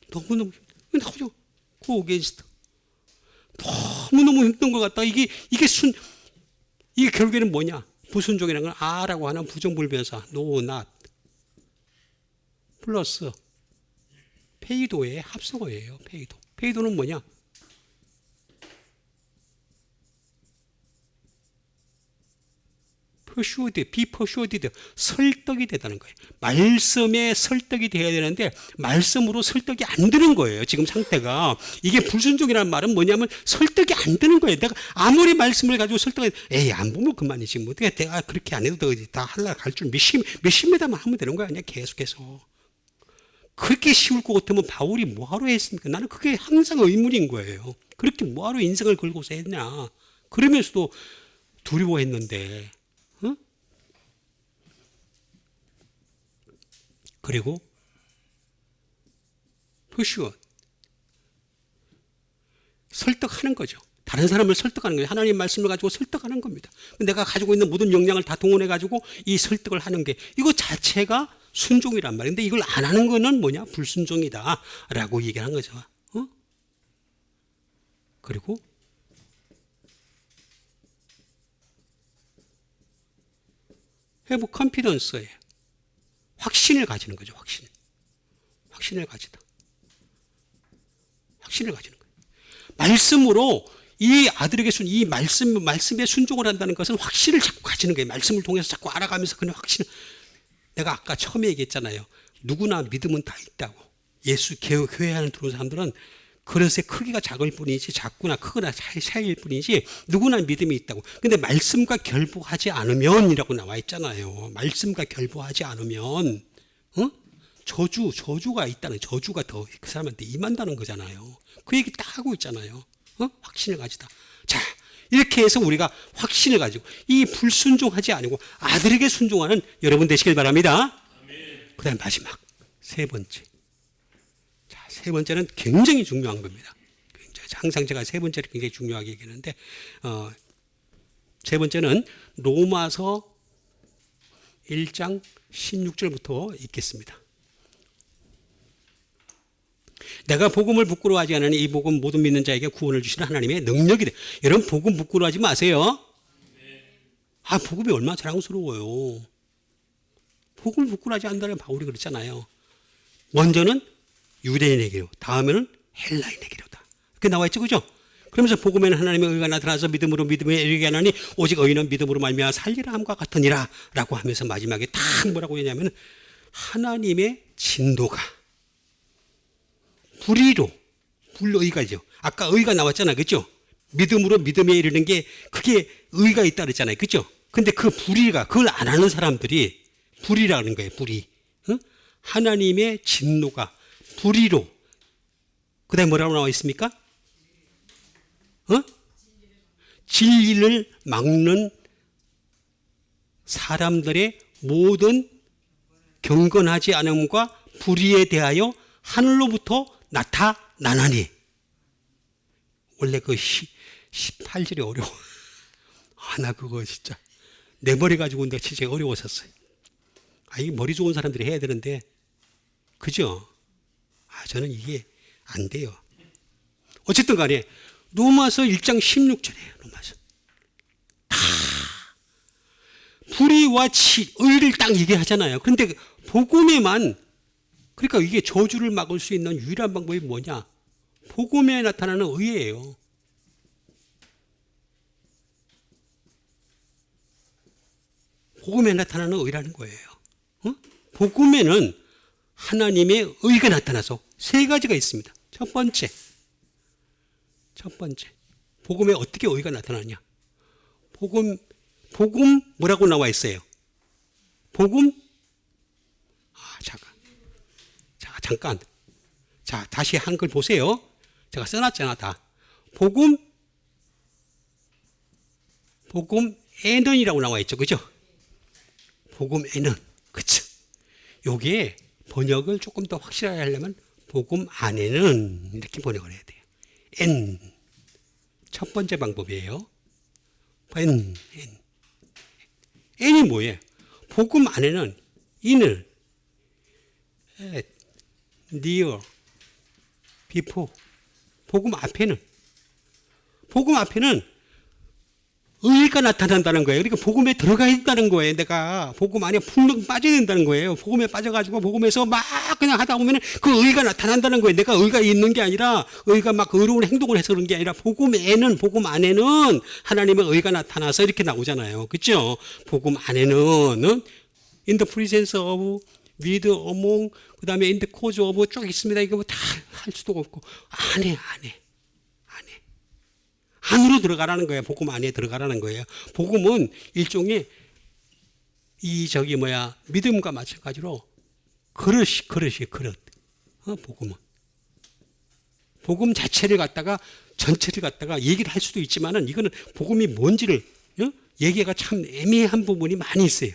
너무너무 힘들어. 나오죠. 고게스트. 너무너무 힘든 것 같다. 이게 결국에는 뭐냐? 부순종이라는 건 아라고 하는 부정불변사, no, not. 플러스 페이도의 합성어예요. 페이도. 페이도는 뭐냐? be persuaded, 설득이 되다는 거예요. 말씀에 설득이 돼야 되는데 말씀으로 설득이 안 되는 거예요. 지금 상태가. 이게 불순종이라는 말은 뭐냐면 설득이 안 되는 거예요. 내가 아무리 말씀을 가지고 설득해, 에이 안 보면 그만이지. 뭐 내가 그렇게 안 해도 다 하려고 갈 줄 몇십 메다만 하면 되는 거야. 그냥 계속해서. 그렇게 쉬울 것 같으면 바울이 뭐하러 했습니까? 나는 그게 항상 의문인 거예요. 그렇게 뭐하러 인생을 걸고서 했냐. 그러면서도 두려워했는데. 어? 그리고 pursue, 설득하는 거죠. 다른 사람을 설득하는 거예요. 하나님 말씀을 가지고 설득하는 겁니다. 내가 가지고 있는 모든 역량을 다 동원해 가지고 이 설득을 하는 게, 이거 자체가 순종이란 말이에요. 근데 이걸 안 하는 거는 뭐냐? 불순종이다 라고 얘기하는 거죠. 어? 그리고 have confidence예요. 확신을 가지는 거죠. 확신을 가지다. 확신을 가지는 거예요. 말씀으로 이 아들에게 이 말씀에 순종을 한다는 것은 확신을 자꾸 가지는 거예요. 말씀을 통해서 자꾸 알아가면서 그냥 확신을. 내가 아까 처음에 얘기했잖아요. 누구나 믿음은 다 있다고. 예수 교회 안에 들어온 사람들은 그릇의 크기가 작을 뿐이지, 작거나 크거나 차이일 뿐이지 누구나 믿음이 있다고. 근데 말씀과 결부하지 않으면이라고 나와 있잖아요. 말씀과 결부하지 않으면 저주가 있다는, 저주가 더 그 사람한테 임한다는 거잖아요. 그 얘기 딱 하고 있잖아요. 확신을 가지다. 자, 이렇게 해서 우리가 확신을 가지고 이 불순종하지 않고 아들에게 순종하는 여러분 되시길 바랍니다. 그 다음 마지막 세 번째. 자, 세 번째는 굉장히 중요한 겁니다. 항상 제가 세 번째를 굉장히 중요하게 얘기하는데, 세 번째는 로마서 1장 16절부터 읽겠습니다. 내가 복음을 부끄러워하지 않으니 이 복음 모든 믿는 자에게 구원을 주시는 하나님의 능력이 돼. 여러분 복음 부끄러워하지 마세요. 복음이 얼마나 자랑스러워요. 복음을 부끄러워하지 않는다는 바울이 그랬잖아요. 먼저는 유대인에게로, 다음에는 헬라인에게로다. 그렇게 나와 있죠, 그죠? 그러면서 복음에는 하나님의 의가 나타나서 믿음으로 믿음에 이르게 하나니 오직 의인은 믿음으로 말미암아 살리라 함과 같으니라 라고 하면서 마지막에 딱 뭐라고 했냐면, 하나님의 진도가 불의가죠. 아까 의가 나왔잖아, 그죠? 믿음으로 믿음에 이르는 게, 그게 의가 있다 그랬잖아요, 그죠? 근데 그 불의가, 그걸 안 하는 사람들이 불의라는 거예요, 불의. 하나님의 진노가 불의로, 그 다음에 뭐라고 나와 있습니까? 진리를 막는 사람들의 모든 경건하지 않음과 불의에 대하여 하늘로부터 나타나나니. 원래 그 18절이 어려워. 나 그거 진짜 내 머리 가지고 내가 진짜 어려웠었어요. 이 머리 좋은 사람들이 해야 되는데, 그죠? 저는 이게 안 돼요. 어쨌든 간에 로마서 1장 16절이에요. 로마서. 다 불의와 의를 딱 얘기하잖아요. 그런데 복음에만, 그러니까 이게 저주를 막을 수 있는 유일한 방법이 뭐냐? 복음에 나타나는 의예요. 복음에 나타나는 의라는 거예요. 복음에는 하나님의 의가 나타나서 세 가지가 있습니다. 첫 번째, 복음에 어떻게 의가 나타나냐? 복음 뭐라고 나와 있어요? 복음, 잠깐. 자, 다시 한글 보세요. 제가 써놨잖아, 다. 복음에는이라고 나와 있죠, 그죠? 복음에는, 그쵸? 요게 번역을 조금 더 확실하게 하려면 복음 안에는 이렇게 번역을 해야 돼요. 첫 번째 방법이에요. N이 뭐예요? 복음 안에는 in을, near, before. 복음 앞에는 의가 나타난다는 거예요. 그러니까 복음에 들어가 있다는 거예요. 내가 복음 안에 풍덩 빠져야 된다는 거예요. 복음에 빠져가지고 복음에서 막 그냥 하다 보면 그 의가 나타난다는 거예요. 내가 의가 있는 게 아니라 의가 막 의로운 행동을 해서 그런 게 아니라 복음 안에는 하나님의 의가 나타나서 이렇게 나오잖아요. 그렇죠? 복음 안에는 in the presence of, with, among, 그 다음에 in the cause of 쭉 있습니다. 이거 뭐 다 할 수도 없고 안으로 들어가라는 거예요. 복음 안에 들어가라는 거예요. 복음은 일종의 믿음과 마찬가지로 그릇. 복음은. 복음 자체를 전체를 갖다가 얘기를 할 수도 있지만은 이거는 복음이 뭔지를 얘기가 참 애매한 부분이 많이 있어요.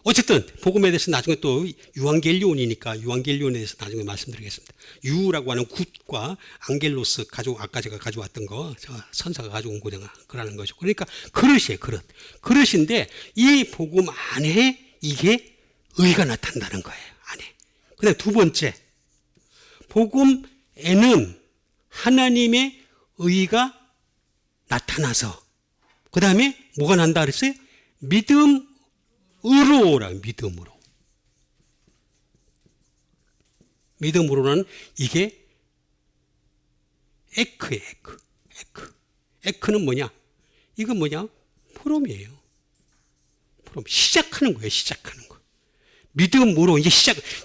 어쨌든 복음에 대해서 나중에 또 유앙겔리온에 대해서 나중에 말씀드리겠습니다. 유라고 하는 굿과 앙겔로스 아까 제가 가져왔던 거 선사가 가져온 거라는 거죠. 그러니까 그릇이에요. 그릇인데 이 복음 안에 이게 의가 나타난다는 거예요. 안에. 그다음에 두 번째, 복음에는 하나님의 의가 나타나서 그 다음에 뭐가 난다 그랬어요? 믿음으로는 이게 에크예요. 에크는 뭐냐? 이건 뭐냐? 프롬이에요. 시작하는 거예요. 믿음으로 이제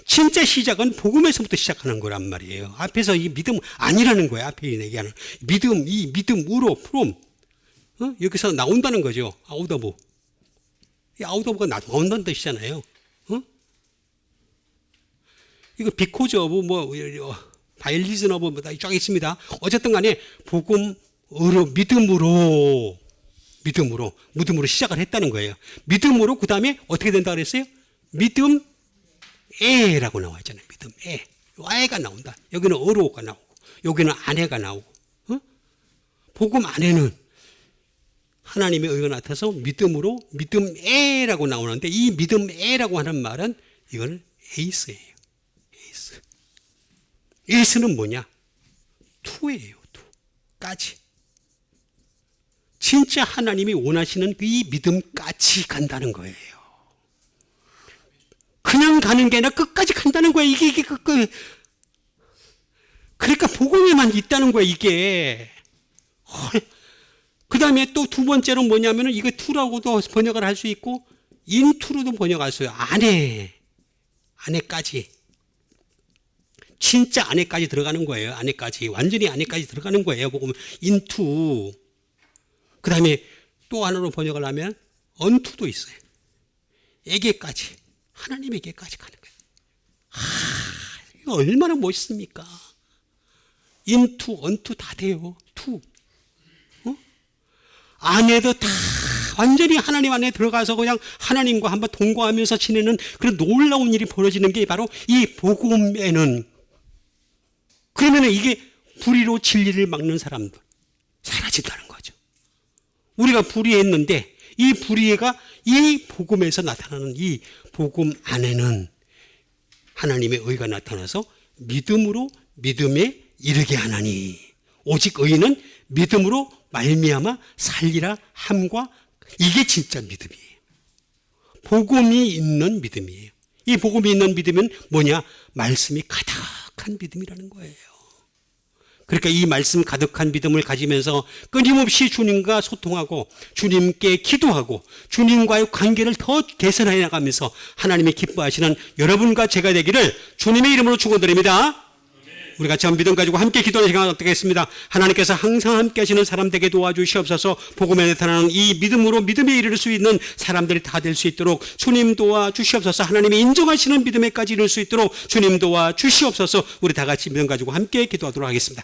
진짜 시작은 복음에서부터 시작하는 거란 말이에요. 앞에서 이 믿음 아니라는 거예요. 앞에 얘기하는 이 믿음으로 프롬 여기서 나온다는 거죠. 아우더브. 이 아우더브가 나온다는 뜻이잖아요. 이거 비코즈 오브 바일리즌 오브 쫙 있습니다. 어쨌든 간에 믿음으로 시작을 했다는 거예요. 믿음으로 그 다음에 어떻게 된다 그랬어요? 믿음에라고 나와 있잖아요. 믿음에. 아에가 나온다. 여기는 어로가 나오고 여기는 아내가 나오고 복음 안에는 하나님의 의가 나타나서 믿음에라고 나오는데 이 믿음에라고 하는 말은 이거는 에이스예요. 에이스는 뭐냐? 투예요. 까지. 진짜 하나님이 원하시는 이 믿음까지 간다는 거예요. 그냥 가는 게 아니라 끝까지 간다는 거예요. 이게 그러니까 복음에만 있다는 거예요. 이게. 그 다음에 또 두 번째는 뭐냐면은 이거 투라고도 번역을 할 수 있고 인투로도 번역할 수 있어요. 안에까지. 진짜 안에까지 들어가는 거예요. 완전히 안에까지 들어가는 거예요. 복음은 인투. 그 다음에 또 하나로 번역을 하면 언투도 있어요. 에게까지. 하나님에게까지 가는 거예요. 이거 얼마나 멋있습니까? 인투, 언투 다 돼요. 투. 안에도 다 완전히 하나님 안에 들어가서 그냥 하나님과 한번 동거하면서 지내는 그런 놀라운 일이 벌어지는 게 바로 이 복음에는. 그러면 이게 불의로 진리를 막는 사람들 사라진다는 거죠. 우리가 불의했는데 이 불의가 이 복음에서 나타나는 이 복음 안에는 하나님의 의가 나타나서 믿음으로 믿음에 이르게 하나니 오직 의인은 믿음으로 말미암아 살리라 함과 이게 진짜 믿음이에요. 복음이 있는 믿음이에요. 이 복음이 있는 믿음은 뭐냐? 말씀이 가득한 믿음이라는 거예요. 그러니까 이 말씀 가득한 믿음을 가지면서 끊임없이 주님과 소통하고 주님께 기도하고 주님과의 관계를 더 개선해 나가면서 하나님이 기뻐하시는 여러분과 제가 되기를 주님의 이름으로 축원드립니다. 우리 같이 한번 믿음 가지고 함께 기도하는 시간 어떻겠습니다. 하나님께서 항상 함께 하시는 사람 되게 도와주시옵소서. 복음에 나타나는 이 믿음으로 믿음에 이를 수 있는 사람들이 다 될 수 있도록 주님 도와주시옵소서. 하나님이 인정하시는 믿음에까지 이룰 수 있도록 주님 도와주시옵소서. 우리 다 같이 믿음 가지고 함께 기도하도록 하겠습니다.